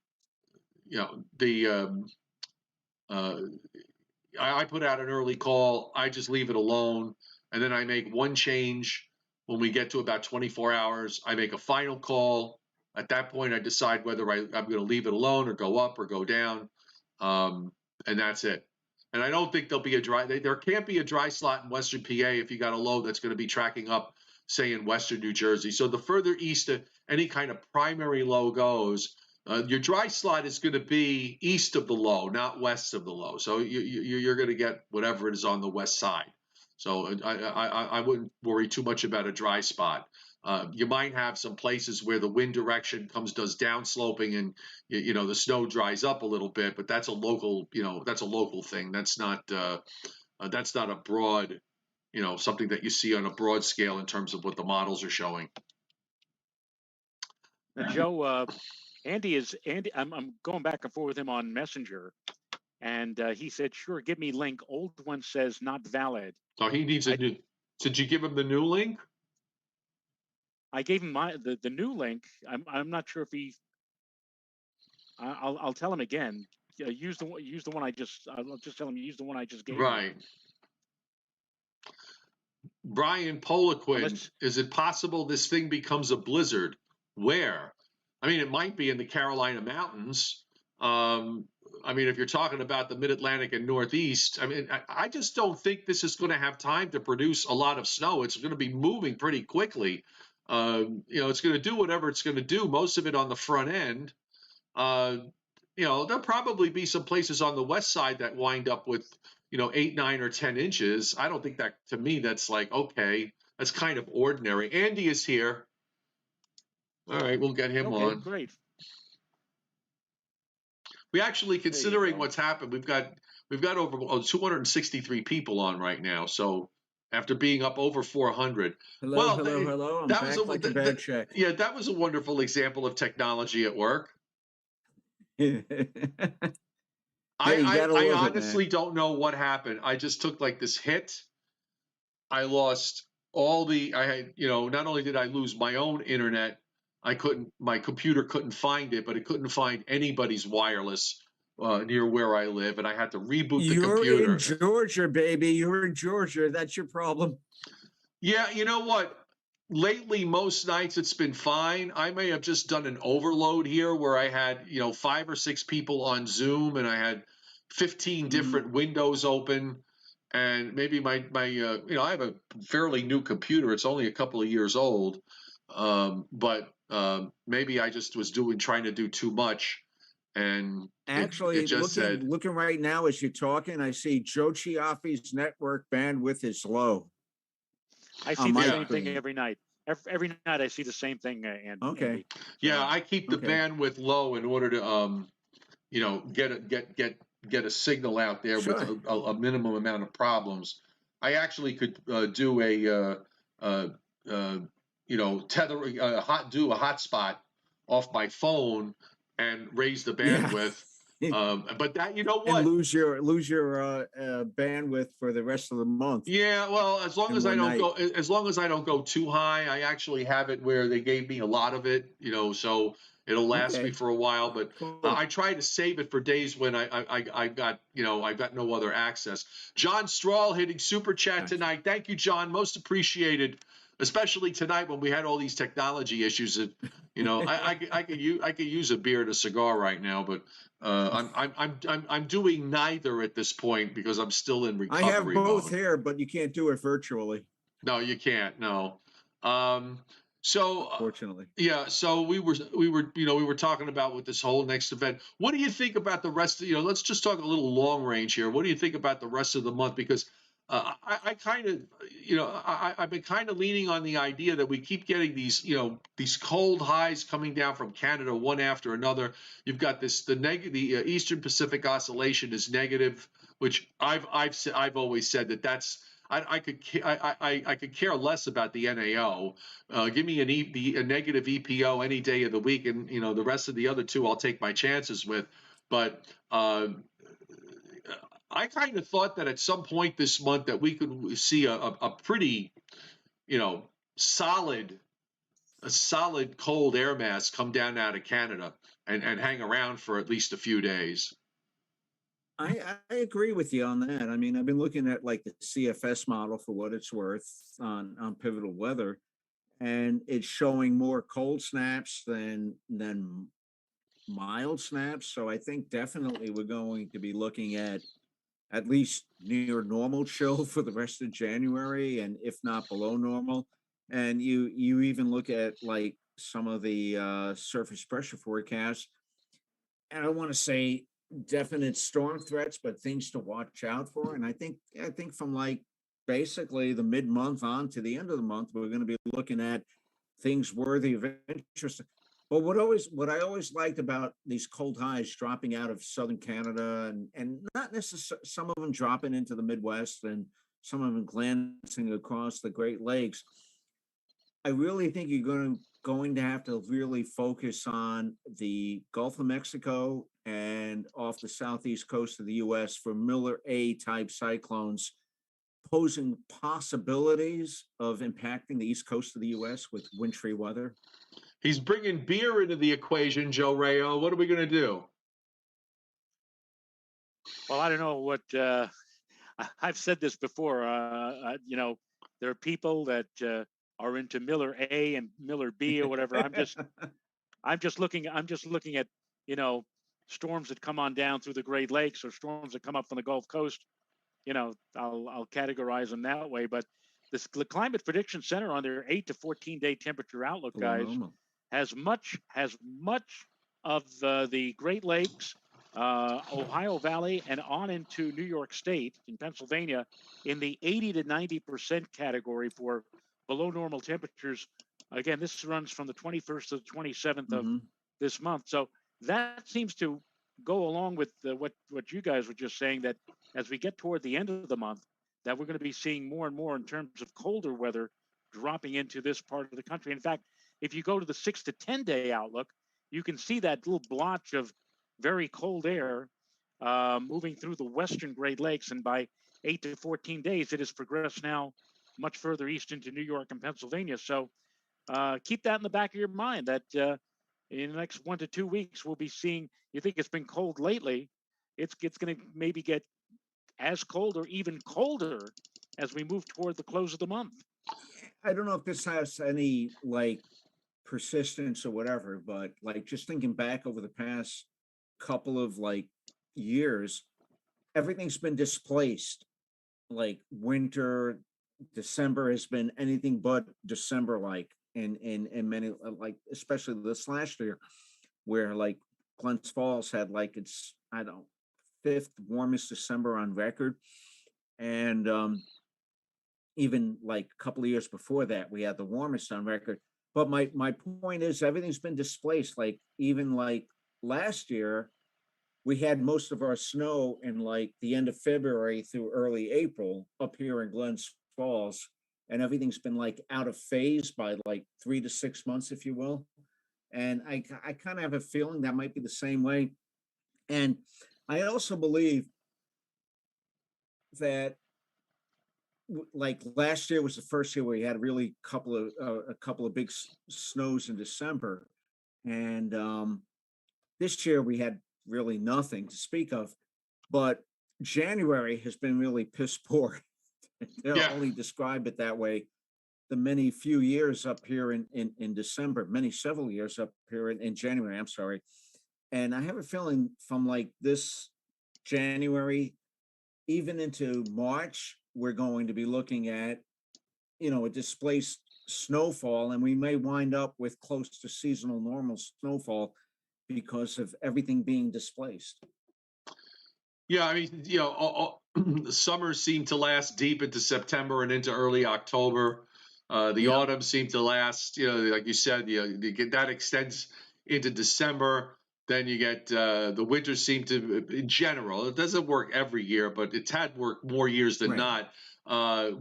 I put out an early call. I just leave it alone, and then I make one change when we get to about 24 hours. I make a final call. At that point, I decide whether I'm going to leave it alone or go up or go down, and that's it. And I don't think there'll be there can't be a dry slot in Western PA if you got a low that's going to be tracking up, say, in Western New Jersey. So the further east any kind of primary low goes, your dry slot is going to be east of the low, not west of the low. So you're going to get whatever it is on the west side. So I wouldn't worry too much about a dry spot. You might have some places where the wind direction does downsloping, and the snow dries up a little bit, but that's a local thing. That's not a broad, something that you see on a broad scale in terms of what the models are showing. Now, Joe, Andy, I'm going back and forth with him on Messenger, and he said, "Sure, give me link." Old one says not valid. Oh, he needs a new. Did you give him the new link? I gave him the new link. I'm not sure if he. I'll tell him again. Use the one I just. I'll just tell him use the one I just gave him. Right. Brian Poliquin, is it possible this thing becomes a blizzard? Where? I mean, it might be in the Carolina mountains. I mean, if you're talking about the Mid-Atlantic and Northeast, I mean, I just don't think this is going to have time to produce a lot of snow. It's going to be moving pretty quickly. It's going to do whatever it's going to do, most of it on the front end. There'll probably be some places on the west side that wind up with, 8, 9, or 10 inches. I don't think that, to me, that's like, okay, that's kind of ordinary. Andy is here. All right, we'll get him on. Great. We actually, considering what's happened, we've got over 263 people on right now. So after being up over 400. Hello. I'm back like a bad check. Yeah, that was a wonderful example of technology at work. I honestly don't know what happened. I just took like this hit. I lost not only did I lose my own internet, my computer couldn't find it, but it couldn't find anybody's wireless near where I live, and I had to reboot the computer. You're in Georgia, baby. You're in Georgia. That's your problem. Yeah, you know what? Lately, most nights it's been fine. I may have just done an overload here where I had, 5 or 6 people on Zoom, and I had 15 different windows open. And maybe I have a fairly new computer. It's only a couple of years old. But maybe I just was trying to do too much. And actually, looking right now as you're talking, I see Joe Chiaffi's network bandwidth is low. I see the same thing every night. Every night I see the same thing. Okay. Yeah, I keep the bandwidth low in order to get a signal out there with a minimum amount of problems. I actually could do a do a hotspot off my phone and raise the bandwidth. But that, what? And lose your bandwidth for the rest of the month. Yeah, well, as long as I don't go too high, I actually have it where they gave me a lot of it, so It'll last me Okay, for a while, but cool. I try to save it for days when I got, I've got no other access. John Strahl hitting super chat Gotcha. tonight. Thank you, John. Most appreciated, especially tonight when we had all these technology issues. That, I could use a beer and a cigar right now, but I'm doing neither at this point because I'm still in I have recovery both mode. here, but you can't do it virtually, No, you can't. No. Um, so fortunately. yeah, so we were talking about with this whole next event. What do you think about the rest of, let's just talk a little long range here. What do you think about the rest of the month? Because I kind of, I've been kind of leaning on the idea that we keep getting these cold highs coming down from Canada one after another. You've got the Eastern Pacific Oscillation is negative, which I've always said that's I could care less about the NAO. Give me a negative EPO any day of the week, and the rest of the other two I'll take my chances with. But I kind of thought that at some point this month that we could see a pretty solid cold air mass come down out of Canada and hang around for at least a few days. I agree with you on that. I mean, I've been looking at like the CFS model for what it's worth on Pivotal Weather, and it's showing more cold snaps than mild snaps. So I think definitely we're going to be looking at least near normal chill for the rest of January, and if not below normal. And you even look at like some of the surface pressure forecasts, and I want to say definite storm threats, but things to watch out for. And I think from like basically the mid month on to the end of the month, we're going to be looking at things worthy of interest. But what I always liked about these cold highs dropping out of southern Canada, and not necessarily some of them dropping into the Midwest and some of them glancing across the Great Lakes. I really think you're going to have to really focus on the Gulf of Mexico and off the southeast coast of the U.S. for Miller A type cyclones, posing possibilities of impacting the east coast of the U.S. with wintry weather. He's bringing beer into the equation, Joe Rayo. What are we going to do? Well, I don't know what I've said this before. There are people that are into Miller A and Miller B or whatever. I'm just looking at storms that come on down through the Great Lakes or storms that come up from the Gulf Coast. I'll categorize them that way. But the Climate Prediction Center on their 8 to 14-day temperature outlook, guys, has much of the Great Lakes, Ohio Valley, and on into New York State and Pennsylvania in the 80 to 90% category for below normal temperatures. Again, this runs from the 21st to the 27th of this month. So that seems to go along with what you guys were just saying, that as we get toward the end of the month, that we're going to be seeing more and more in terms of colder weather dropping into this part of the country. In fact, if you go to the 6 to 10-day outlook, you can see that little blotch of very cold air moving through the western Great Lakes. And by 8 to 14 days, it has progressed now much further east into New York and Pennsylvania. So keep that in the back of your mind that in the next 1 to 2 weeks, we'll be seeing, you think it's been cold lately, it's going to maybe get as cold or even colder as we move toward the close of the month. I don't know if this has any like persistence or whatever, but like just thinking back over the past couple of like years, everything's been displaced. Like winter, December has been anything but December like in many, like especially this last year, where like Glens Falls had like its, I don't know, fifth warmest December on record. And even like a couple of years before that, we had the warmest on record. But my point is everything's been displaced. Like even like last year, we had most of our snow in like the end of February through early April up here in Glens Falls, and everything's been like out of phase by like 3 to 6 months, if you will. And I kind of have a feeling that might be the same way. And I also believe that like last year was the first year where we had really a couple of big snows in December, And this year we had really nothing to speak of, but January has been really piss poor. They'll Yeah. only describe it that way. The many few years up here in December, several years up here in January, I'm sorry. And I have a feeling from like this January, even into March, we're going to be looking at, a displaced snowfall, and we may wind up with close to seasonal normal snowfall because of everything being displaced. Yeah, I mean, the summers seem to last deep into September and into early October. The Yeah. autumn seem to last, like you said, you get that extends into December. Then you get the winters seem to, in general, it doesn't work every year, but it's had worked more years than Right. not.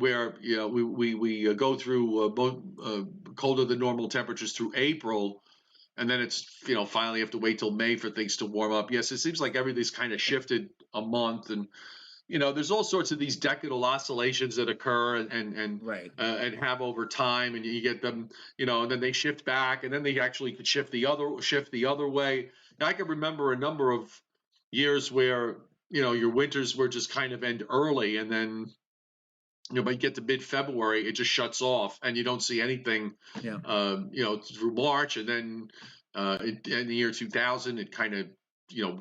Where we go through colder than normal temperatures through April, and then it's finally have to wait till May for things to warm up. Yes, it seems like everything's kind of shifted a month, and there's all sorts of these decadal oscillations that occur Right. and have over time, and you get them, and then they shift back, and then they actually could shift the other way. Now, I can remember a number of years where your winters were just kind of end early, and then by you get to mid-February, it just shuts off, and you don't see anything, Yeah. through March, and then in the year 2000, it kind of,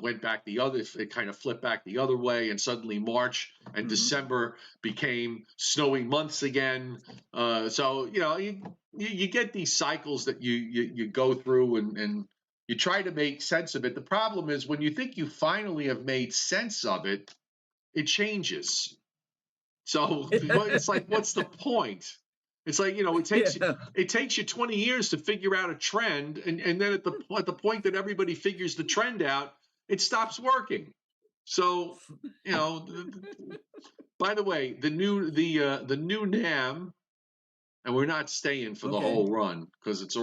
went back it kind of flipped back the other way, and suddenly March and Mhm. December became snowy months again. So you get these cycles that you go through, and you try to make sense of it. The problem is when you think you finally have made sense of it, it changes. So it's like, what's the point? It's like, Yeah. it takes you 20 years to figure out a trend, and then at the point that everybody figures the trend out, it stops working. So, by the way, the new NAM, and we're not staying for the Okay. whole run because it's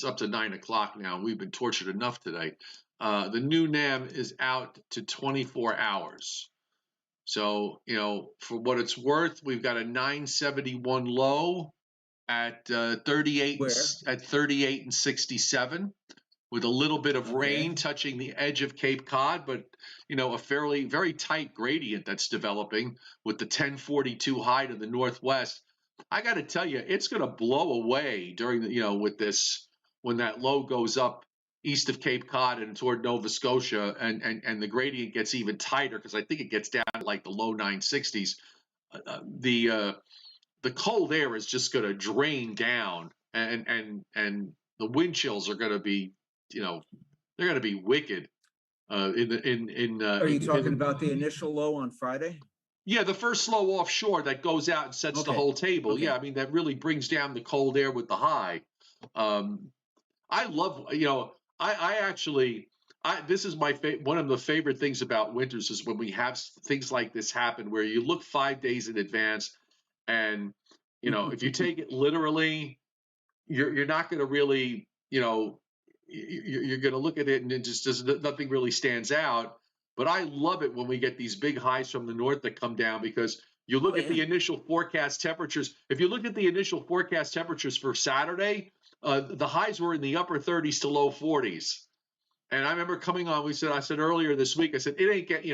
up to 9 o'clock now. We've been tortured enough today. The new NAM is out to 24 hours. So, for what it's worth, we've got a 971 low at 38 Where? at 38 and 67, with a little bit of rain Okay. touching the edge of Cape Cod, but a fairly very tight gradient that's developing with the 1042 high to the northwest. I got to tell you, it's going to blow away during with this, when that low goes up east of Cape Cod and toward Nova Scotia, and the gradient gets even tighter, because I think it gets down to like the low 960s. The cold air is just going to drain down, and the wind chills are going to be, they're going to be wicked. Are you talking about the initial low on Friday? Yeah, the first slow offshore that goes out and sets the Okay. whole table. Okay. Yeah, I mean, that really brings down the cold air with the high. I love, I actually, this is one of the favorite things about winters is when we have things like this happen, where you look 5 days in advance, and if you take it literally, you're not going to really, you're going to look at it and it just nothing really stands out. But I love it when we get these big highs from the north that come down, because you look Oh, at the yeah. initial forecast temperatures. If you look at the initial forecast temperatures for Saturday, the highs were in the upper 30s to low 40s. And I remember coming on, I said earlier this week, I said, it ain't get,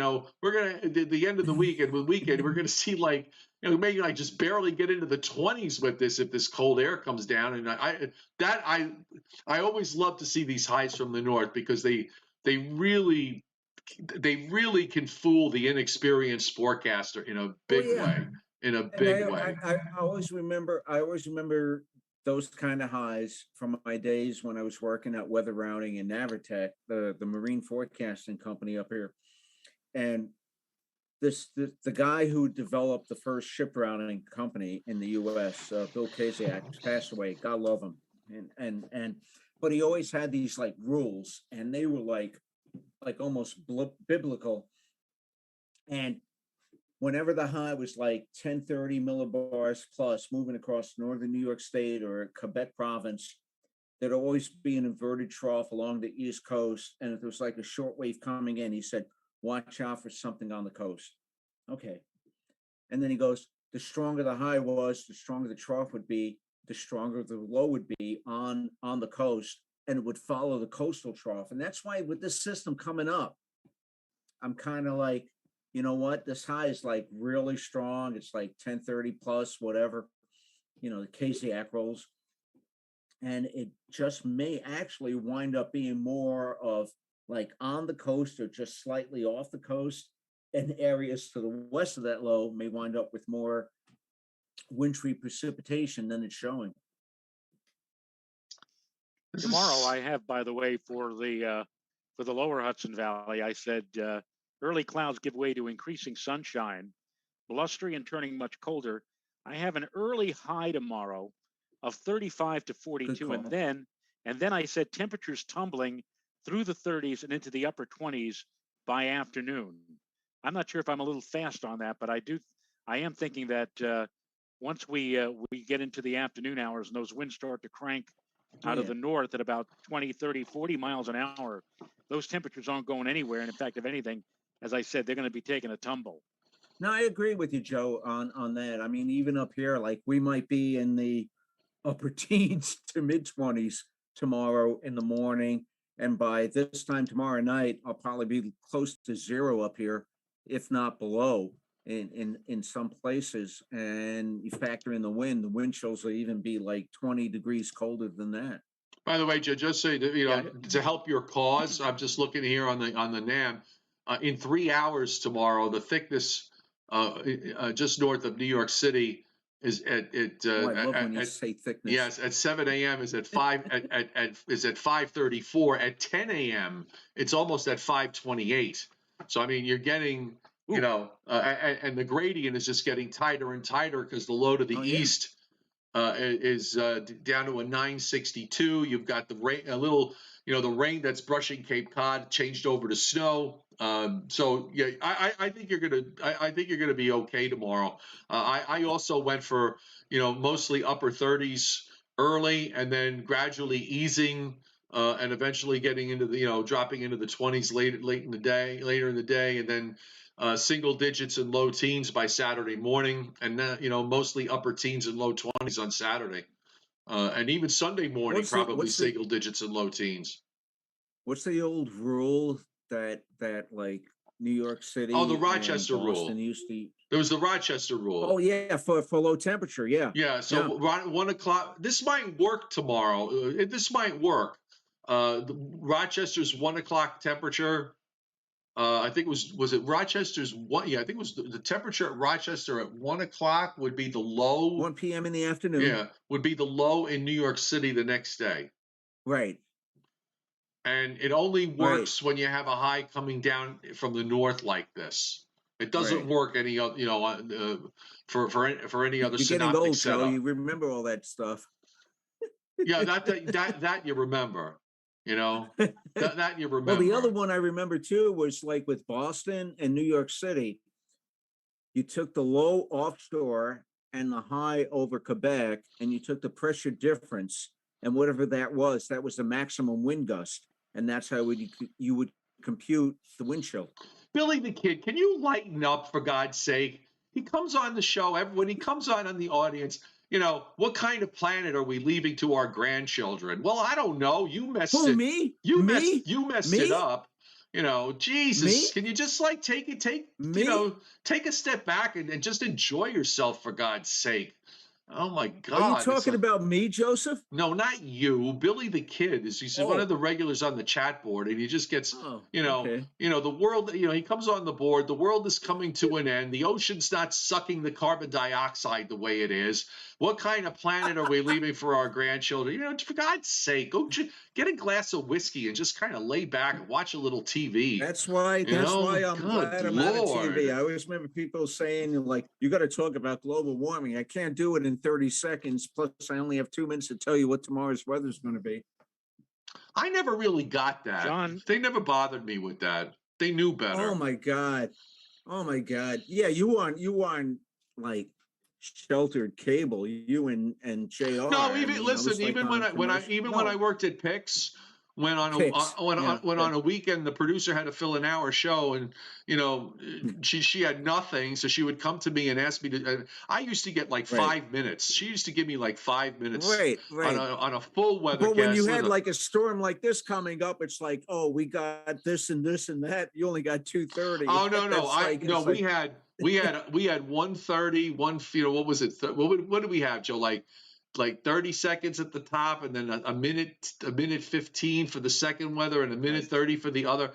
we're going to, the end of the weekend, we're going to see like, maybe like just barely get into the 20s with this, if this cold air comes down. And I always love to see these highs from the north, because they really can fool the inexperienced forecaster in a Oh, big yeah. way, in a And big way. I always remember those kind of highs from my days when I was working at Weather Routing and Navitec, the marine forecasting company up here. And the guy who developed the first ship routing company in the U.S., Bill Kasiak, passed away. God love him. And but he always had these like rules, and they were like almost biblical. And whenever the high was like 1030 millibars plus moving across northern New York State or Quebec province, there'd always be an inverted trough along the East Coast. And if there was like a short wave coming in, he said, watch out for something on the coast. Okay. And then he goes, the stronger the high was, the stronger the trough would be, the stronger the low would be on the coast. and it would follow the coastal trough. And that's why with this system coming up, I'm kind of like, you know what, this high is like really strong. It's like 1030 plus, whatever, you know, the KZAC rolls. And it just may actually wind up being more of like on the coast or just slightly off the coast. And areas to the west of that low may wind up with more wintry precipitation than it's showing. Tomorrow, I have, by the way, for the lower Hudson Valley, I said early clouds give way to increasing sunshine, blustery and turning much colder. I have an early high tomorrow of 35 to 42, and then I said temperatures tumbling through the 30s and into the upper 20s by afternoon. I'm not sure if I'm a little fast on that, but I am thinking that once we get into the afternoon hours and those winds start to crank out of the north at about 20, 30, 40 miles an hour, those temperatures aren't going anywhere. And in fact, if anything, as I said, they're going to be taking a tumble. No, I agree with you, Joe, on that. I mean, even up here, like we might be in the upper teens to mid 20s tomorrow in the morning. And by this time tomorrow night, I'll probably be close to zero up here, if not below in some places. And you factor in the wind chills will even be like 20 degrees colder than that. By the way, just so you know, to help your cause, I'm just looking here on the NAM. In 3 hours tomorrow, the thickness just north of New York City is at I love when you say thickness. Yes, at 7 a.m. is at 5:34. At 10 a.m. it's almost at 5:28. So I mean, you're getting, you know, and the gradient is just getting tighter and tighter because the low to the east is down to a 962. You've got the rain, a little, you know, the rain that's brushing Cape Cod changed over to snow. So yeah, I think you're gonna be okay tomorrow. I also went for, you know, mostly upper 30s early and then gradually easing and eventually getting into the, you know, dropping into the 20s later in the day, and then single digits and low teens by Saturday morning, and you know, mostly upper teens and low 20s on Saturday, and even Sunday morning probably single digits and low teens. What's the old rule that like New York City? Oh, the Rochester and Boston rule. used to. There was the Rochester rule. Oh yeah, for low temperature, yeah. Yeah. So 1 o'clock. This might work tomorrow. This might work. Rochester's 1 o'clock temperature. I think was it Rochester's one? Yeah, I think it was the temperature at Rochester at 1 o'clock would be the low. 1 p.m. in the afternoon. Yeah, would be the low in New York City the next day. Right. And it only works when you have a high coming down from the north like this. It doesn't work any other, you know, for any other synoptic setup. You're getting old, Joe. You remember all that stuff. Yeah, that you remember. You know, that you remember. Well, the other one I remember too was like with Boston and New York City. You took the low offshore and the high over Quebec, and you took the pressure difference, and whatever that was the maximum wind gust, and that's how you would compute the wind chill. Billy the Kid, can you lighten up for God's sake? He comes on the show, when he comes on the audience, you know, what kind of planet are we leaving to our grandchildren? Well, I don't know. You messed it. Me? You messed it up. You know, Jesus, can you just like take a step back and just enjoy yourself for God's sake? Oh my God. Are you talking about me, Joseph? No, not you. Billy the Kid he's one of the regulars on the chat board, and he just gets, the world, he comes on the board. The world is coming to an end. The ocean's not sucking the carbon dioxide the way it is. What kind of planet are we leaving for our grandchildren? You know, for God's sake, go get a glass of whiskey and just kind of lay back and watch a little TV. That's why I'm glad I'm out of TV. I always remember people saying, like, you got to talk about global warming. I can't do it in 30 seconds. Plus, I only have 2 minutes to tell you what tomorrow's weather is going to be. I never really got that. John, they never bothered me with that. They knew better. Oh my God. Yeah, you on like sheltered cable. You and JR. No, even when I worked at Pix, when on a Picks, yeah, when on a weekend the producer had to fill an hour show, and she had nothing, so she would come to me and ask me to. I used to get like Right. 5 minutes. She used to give me like 5 minutes Right, on a full weather. But when you had with like a storm like this coming up, it's like, oh, we got this and this and that. You only got 2:30. Oh no, we like, had 1:30, what was it? What did we have, Joe? Like 30 seconds at the top, and then a minute 15 for the second weather, and a minute 30 for the other.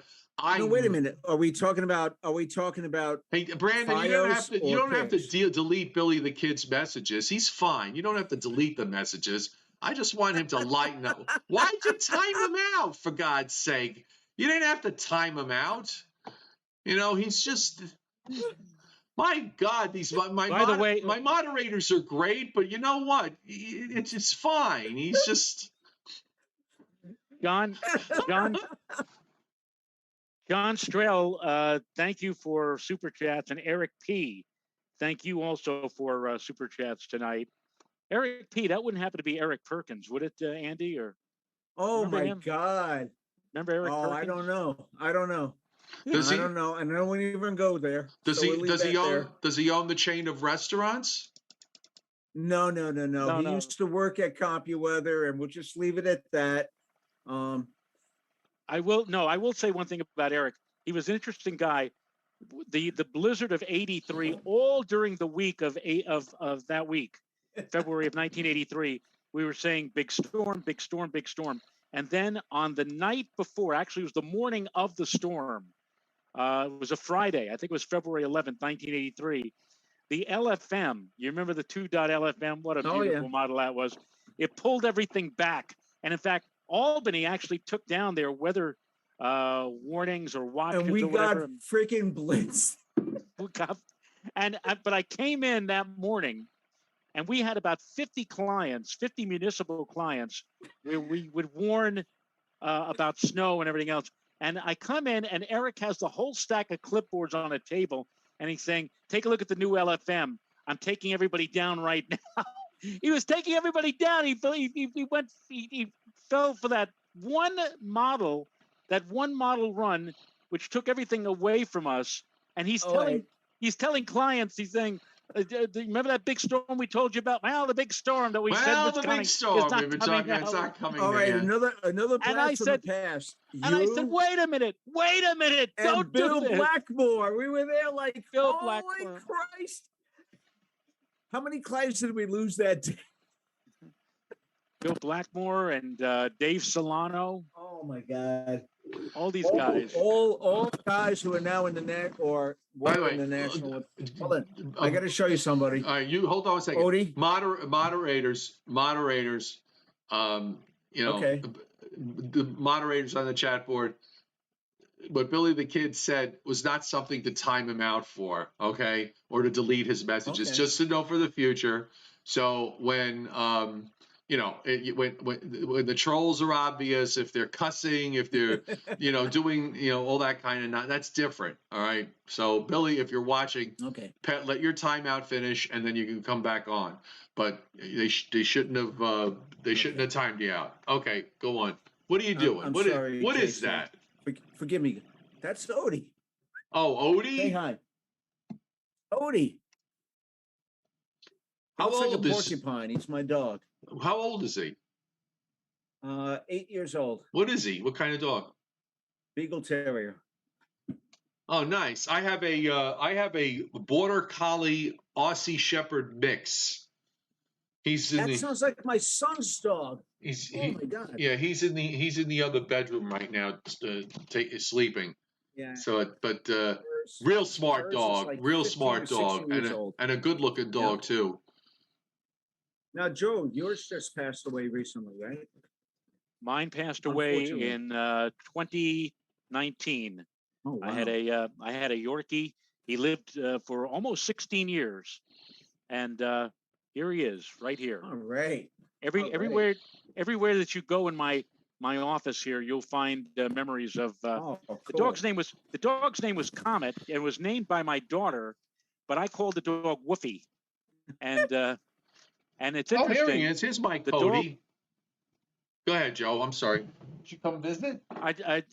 no, wait a minute. Are we talking about? Hey, Brandon, you don't have to delete Billy the Kid's messages. He's fine. You don't have to delete the messages. I just want him to lighten up. Why'd you time him out, for God's sake? You didn't have to time him out. He's just. My God, my moderators are great, but you know what? It's fine. He's just. John Strell, thank you for super chats, and Eric P, thank you also for super chats tonight. Eric P, that wouldn't happen to be Eric Perkins, would it, Andy? Or oh my God! Remember Eric Perkins? I don't know. I don't know. Does he? I don't know. And I don't even go there. Does he own the chain of restaurants? No. He used to work at CompuWeather, and we'll just leave it at that. I will say one thing about Eric. He was an interesting guy. The blizzard of '83, all during the week of that week, February of 1983, we were saying big storm, big storm, big storm. And then on the night before, actually it was the morning of the storm, it was a Friday, I think it was February 11th, 1983, the LFM, you remember the 2.LFM? What a beautiful model that was. It pulled everything back. And in fact, Albany actually took down their weather warnings or watches, and we or whatever. got freaking blitzed. But I came in that morning, and we had about 50 clients, 50 municipal clients, where we would warn about snow and everything else. And I come in, and Eric has the whole stack of clipboards on a table, and he's saying, take a look at the new LFM. I'm taking everybody down right now. He was taking everybody down. He fell for that one model run, which took everything away from us. And he's telling clients, he's saying, remember that big storm we told you about? Well, the big storm that we said was coming. Big storm. It's not coming. All right, another blast from the past. And I said, wait a minute, don't Bill do this. Blackmore. We were there like, Bill holy Blackmore. Christ. How many clients did we lose that day? Bill Blackmore and Dave Solano. Oh my God! All these guys. All guys who are now in the net or were in the national. Hold on, I got to show you somebody. All right, you hold on a second. Odie? Moderators. Okay. The moderators on the chat board. What Billy the Kid said was not something to time him out for, okay, or to delete his messages, just to know for the future. So when when the trolls are obvious, if they're cussing, if they're doing all that kind of that's different. All right. So Billy, if you're watching, let your timeout finish, and then you can come back on. But they shouldn't have timed you out. Okay, go on. What are you doing? I'm what sorry, what Jason. is that? Forgive me. That's Odie. Oh, Odie. Say hi. Odie. How Looks old like a is porcupine. He's my dog. How old is he? 8 years old. What is he? What kind of dog? Beagle Terrier. Oh, nice. I have a Border Collie Aussie Shepherd mix. Sounds like my son's dog. My God. Yeah, he's in the other bedroom right now, sleeping. Yeah. So, real smart dog, and a good looking dog too. Now, Joe, yours just passed away recently, right? Mine passed away in 2019. Oh, wow. I had a Yorkie. He lived for almost 16 years, and here he is, right here. All right. Everywhere that you go in my office here, you'll find memories of cool. The dog's name was Comet. It was named by my daughter, but I called the dog Woofy, and it's interesting. Here he is. Here's my Cody. Go ahead, Joe. I'm sorry. Did you come visit?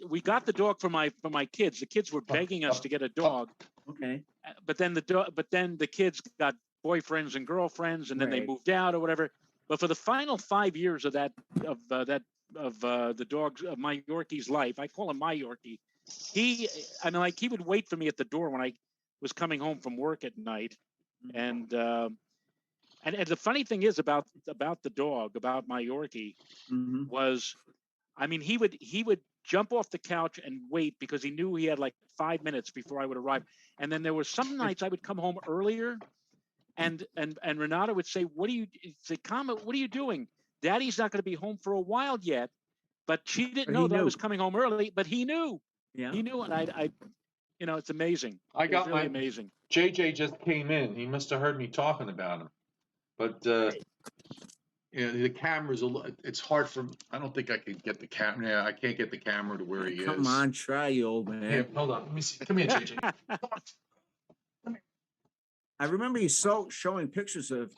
We got the dog for my kids. The kids were begging us to get a dog, Okay. but then the kids got boyfriends and girlfriends, and then they Right. moved out or whatever. But for the final 5 years of the dog of my Yorkie's life, I call him my Yorkie. He would wait for me at the door when I was coming home from work at night, and the funny thing is about the dog, about my Yorkie, Mhm. was, I mean, he would jump off the couch and wait because he knew he had like 5 minutes before I would arrive. And then there were some nights I would come home earlier, and Renata would say, "What are you doing? Daddy's not going to be home for a while yet." But she didn't But know he that I knew. was coming home early. But he knew. Yeah. He knew, and I it's amazing. I It's got really my amazing. JJ just came in. He must have heard me talking about him. But the camera's it's hard for. I don't think I could get the camera. Yeah, I can't get the camera to where he is. Come on, try, you old man. Here, hold on. Let me see. Come here, JJ. I remember you showing pictures of.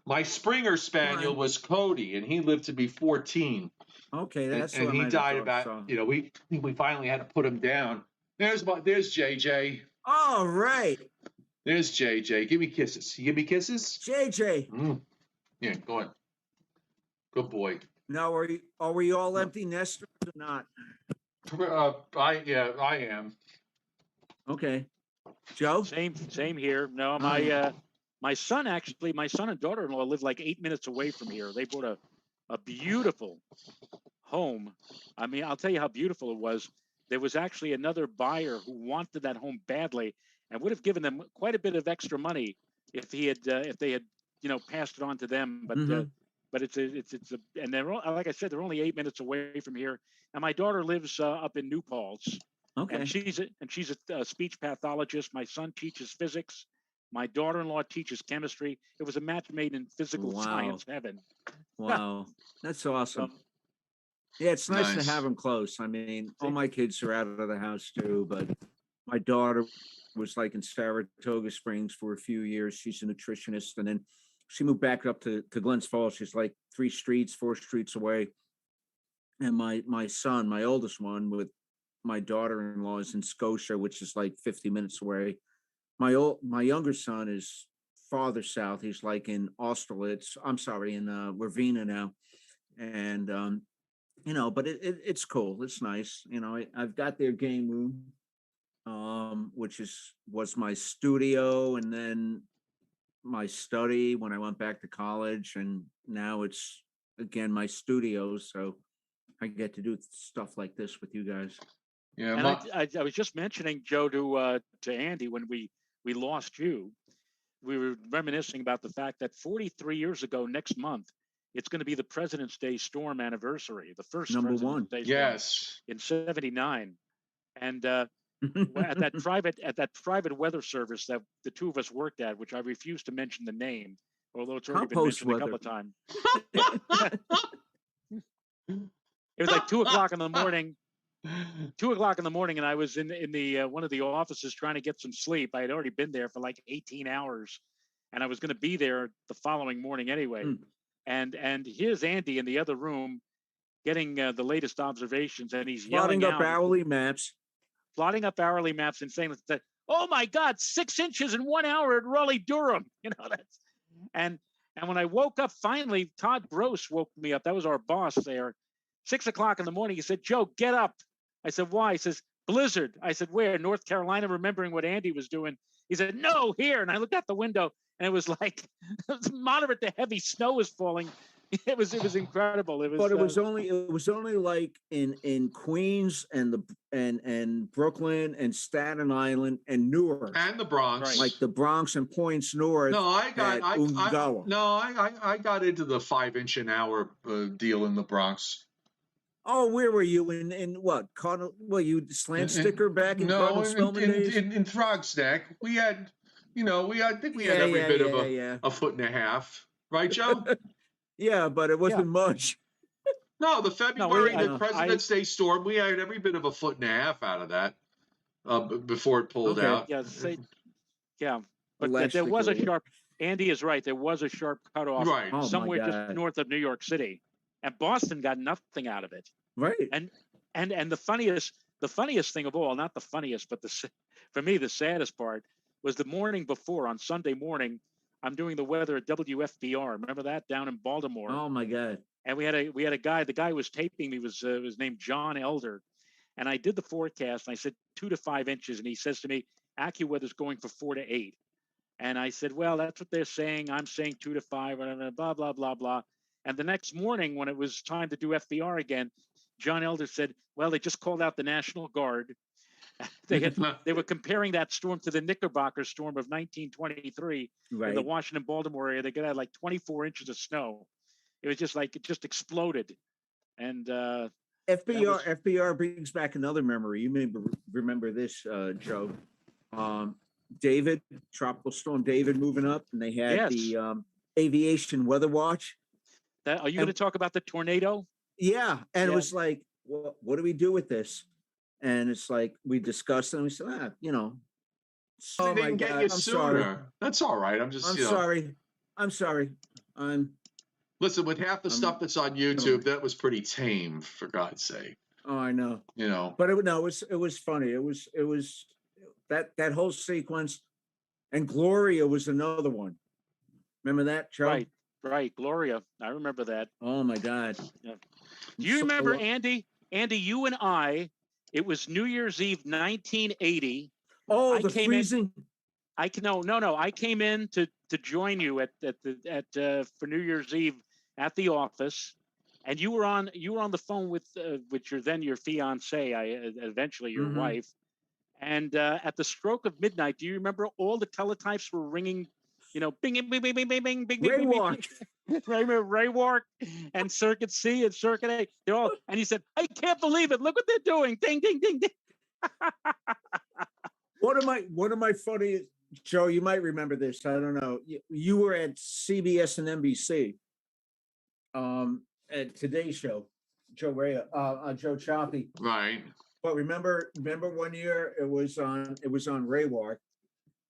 My Springer Spaniel Fine. was Cody, and he lived to be 14. Okay, that's and what he my died dog about. saw. We finally had to put him down. There's JJ. All right, There's JJ. Give me kisses. You give me kisses? JJ. Yeah, go ahead. Good boy. Now, are we all empty nesters or not? I am. Okay, Joe. Same here. No, my son and daughter-in-law live like 8 minutes away from here. They bought a beautiful home. I mean, I'll tell you how beautiful it was. There was actually another buyer who wanted that home badly and would have given them quite a bit of extra money if they had passed it on to them. But and they're like I said, they're only 8 minutes away from here. And my daughter lives up in New Paltz. Okay. And she's a speech pathologist. My son teaches physics. My daughter-in-law teaches chemistry. It was a match made in physical science heaven. Wow, that's awesome. Yeah, it's nice to have them close. I mean, all my kids are out of the house too, but my daughter was like in Saratoga Springs for a few years. She's a nutritionist, and then she moved back up to Glens Falls. She's like 4 streets away. And my son, my oldest one, with my daughter-in-law, is in Scotia, which is like 50 minutes away. My younger son is farther south. He's like in Austerlitz. I'm sorry, in Ravenna now. And but it's cool. It's nice. I've got their game room, which was my studio, and then my study when I went back to college, and now it's again my studio. So I get to do stuff like this with you guys. Yeah, and I was just mentioning, Joe, to Andy when we lost you. We were reminiscing about the fact that 43 years ago next month, it's going to be the President's Day storm anniversary, the first Number President's one. Day storm yes. in '79, and at that private weather service that the two of us worked at, which I refuse to mention the name, although it's already been mentioned a couple of times. It was like 2 o'clock in the morning. 2 o'clock in the morning, and I was in the one of the offices trying to get some sleep. I had already been there for like 18 hours, and I was going to be there the following morning anyway. And here's Andy in the other room getting the latest observations, and he's plotting yelling up hourly maps, and saying that, oh my God, 6 inches in 1 hour at Raleigh Durham. And when I woke up, finally, Todd Gross woke me up. That was our boss there. 6 o'clock in the morning, he said, Joe, get up. I said, why? He says, blizzard. I said, where? North Carolina, remembering what Andy was doing. He said, no, here. And I looked out the window, and it was like moderate to heavy snow was falling. It was incredible. But it was only like in Queens and Brooklyn and Staten Island and Newark and the Bronx, right. Like the Bronx and points north. No, I got into the 5 inch an hour deal in the Bronx. Oh, where were you in what? Well, you slant sticker back in Cardinal Spellman days? In Frog's Neck, we had, I think we had every bit of a foot and a half, right, Joe? Yeah, but it wasn't much. No, the President's Day storm, we had every bit of a foot and a half out of that before it pulled out. Yeah, but there was a sharp. Andy is right. There was a sharp cutoff somewhere just north of New York City. and Boston got nothing out of it. Right. And the funniest thing of all, not the funniest, but for me the saddest part was the morning before, on Sunday morning. I'm doing the weather at WFBR. Remember that, down in Baltimore? Oh my God. And we had a guy. The guy who was taping me was named John Elder, and I did the forecast. And I said 2 to 5 inches, and he says to me, "AccuWeather's going for 4 to 8." And I said, "Well, that's what they're saying. I'm saying 2 to 5, whatever, blah blah blah blah." And the next morning, when it was time to do FBR again, John Elder said, "Well, they just called out the National Guard. They were comparing that storm to the Knickerbocker storm of 1923 in the Right. Washington, Baltimore area. They got like 24 inches of snow. It was just like it just exploded." And FBR brings back another memory. You may remember this, Joe. David, Tropical Storm David moving up, and they had Yes. the aviation weather watch. Are you going to talk about the tornado? Yeah, and Yeah. it was like, well, what do we do with this? And it's like we discussed it, and we said, oh They my didn't get God, you I'm sorry. sooner. That's all right. I'm just, I'm you know. sorry. I'm sorry. Listen, with half the stuff that's on YouTube, that was pretty tame, for God's sake. Oh, I know. You know. But it was funny. It was that whole sequence, and Gloria was another one. Remember that, Joe? Right. Gloria. I remember that. Oh my God. Yeah. Do you remember, Andy? Andy, you and I, it was New Year's Eve 1980. Oh, the freezing. I came in to join you at for New Year's Eve at the office, and you were on the phone with your fiance, eventually your wife. And at the stroke of midnight, do you remember all the teletypes were ringing? You know, bing, bing, bing, bing, bing, bing, bing, Ray Wark. Ray Wark and Circuit C and Circuit A. They're all, and he said, "I can't believe it. Look what they're doing. Ding, ding, ding, ding." One of my funny, Joe, you might remember this. I don't know. You were at CBS and NBC at Today's Show, Joe Choppy. Right. But remember 1 year it was on Ray Wark,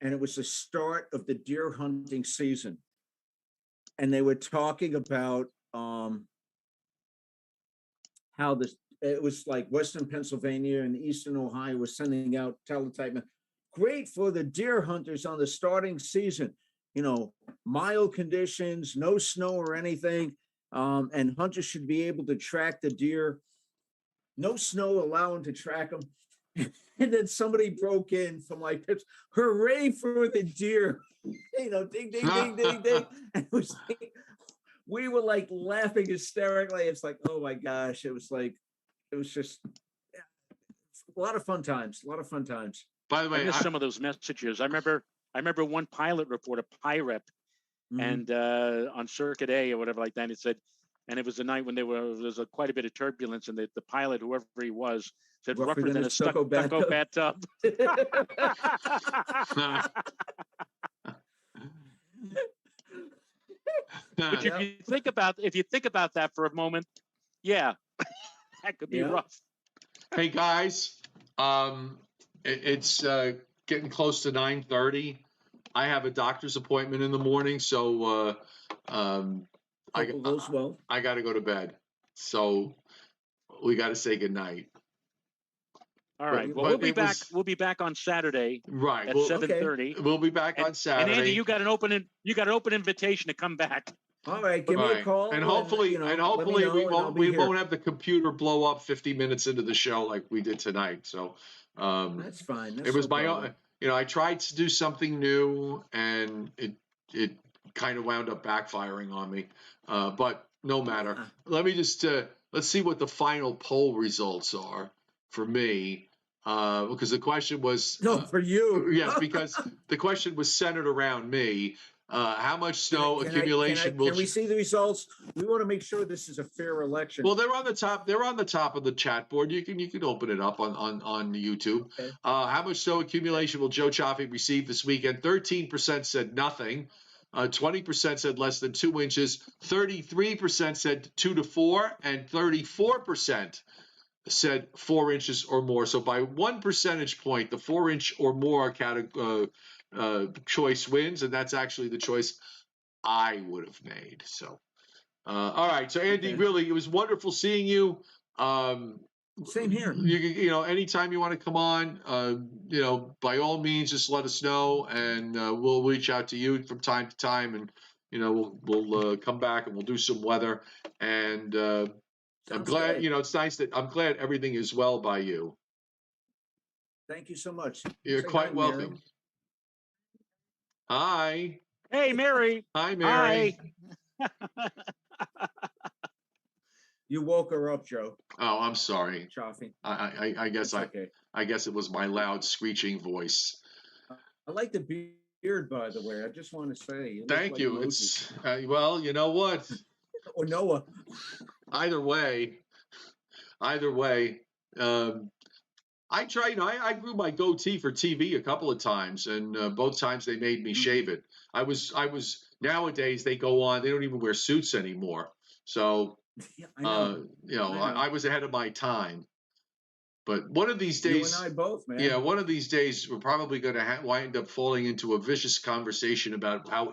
and it was the start of the deer hunting season. And they were talking about how it was like Western Pennsylvania and Eastern Ohio was sending out teletype. Great for the deer hunters on the starting season. You know, mild conditions, no snow or anything, and hunters should be able to track the deer. No snow allowing to track them. And then somebody broke in from like, hooray for the deer. You know, ding, ding, ding, ding, ding. And we were like laughing hysterically. It's like, oh my gosh. It was just a lot of fun times. By the way, I missed some of those messages. I remember one pilot report, a PIREP, and on Circuit A or whatever like that. It said, and it was the night when there was quite a bit of turbulence, and the pilot, whoever he was, said rougher than a stucco bathtub. But if you think about that for a moment, yeah, that could be rough. Hey guys, it's getting close to 9:30. I have a doctor's appointment in the morning, so I got to go to bed. So we got to say goodnight. All right. Well, we'll be back. We'll be back on Saturday. Right. At 7:30. We'll be back on Saturday. And Andy, you got an open invitation to come back. All right, give me a call. And hopefully, we won't have the computer blow up 50 minutes into the show like we did tonight. So that's fine. It was my own. You know, I tried to do something new, and it kind of wound up backfiring on me. But no matter. Let me just let's see what the final poll results are for me. Because the question was for you. Yes, because the question was centered around me. How much snow accumulation will? Can we see the results? We want to make sure this is a fair election. Well, they're on the top. They're on the top of the chat board. You can open it up on YouTube. Okay. How much snow accumulation will Joe Chaffee receive this weekend? 13% said nothing. 20% said less than 2 inches. 33% said 2 to 4, and 34% said 4 inches or more. So by 1 percentage point, the 4 inch or more choice wins, and that's actually the choice I would have made. So All right. So Andy, Okay. really, it was wonderful seeing you. Same here. You know, anytime you want to come on, you know, by all means, just let us know, and we'll reach out to you from time to time, and you know, we'll come back and we'll do some weather. And I'm Sounds glad, good. you know, it's nice that I'm glad everything is well by you. Thank you so much. You're Say quite hi, Mary. welcome. Hi. Hey, Mary. Hi, Mary. Hi. You woke her up, Joe. Oh, I'm sorry. Chaffee. I guess It's okay. I guess it was my loud screeching voice. I like the beard, by the way. I just want to say. You look Thank like you. Moses. It's well, you know what? Or Noah. Either way, I tried. You know, I grew my goatee for TV a couple of times, and both times they made me shave it. I was nowadays they go on. They don't even wear suits anymore. So Yeah, I know. you know, I know. I was ahead of my time. But one of these You days, and I both, man. yeah, one of these days, we're probably going to wind up falling into a vicious conversation about how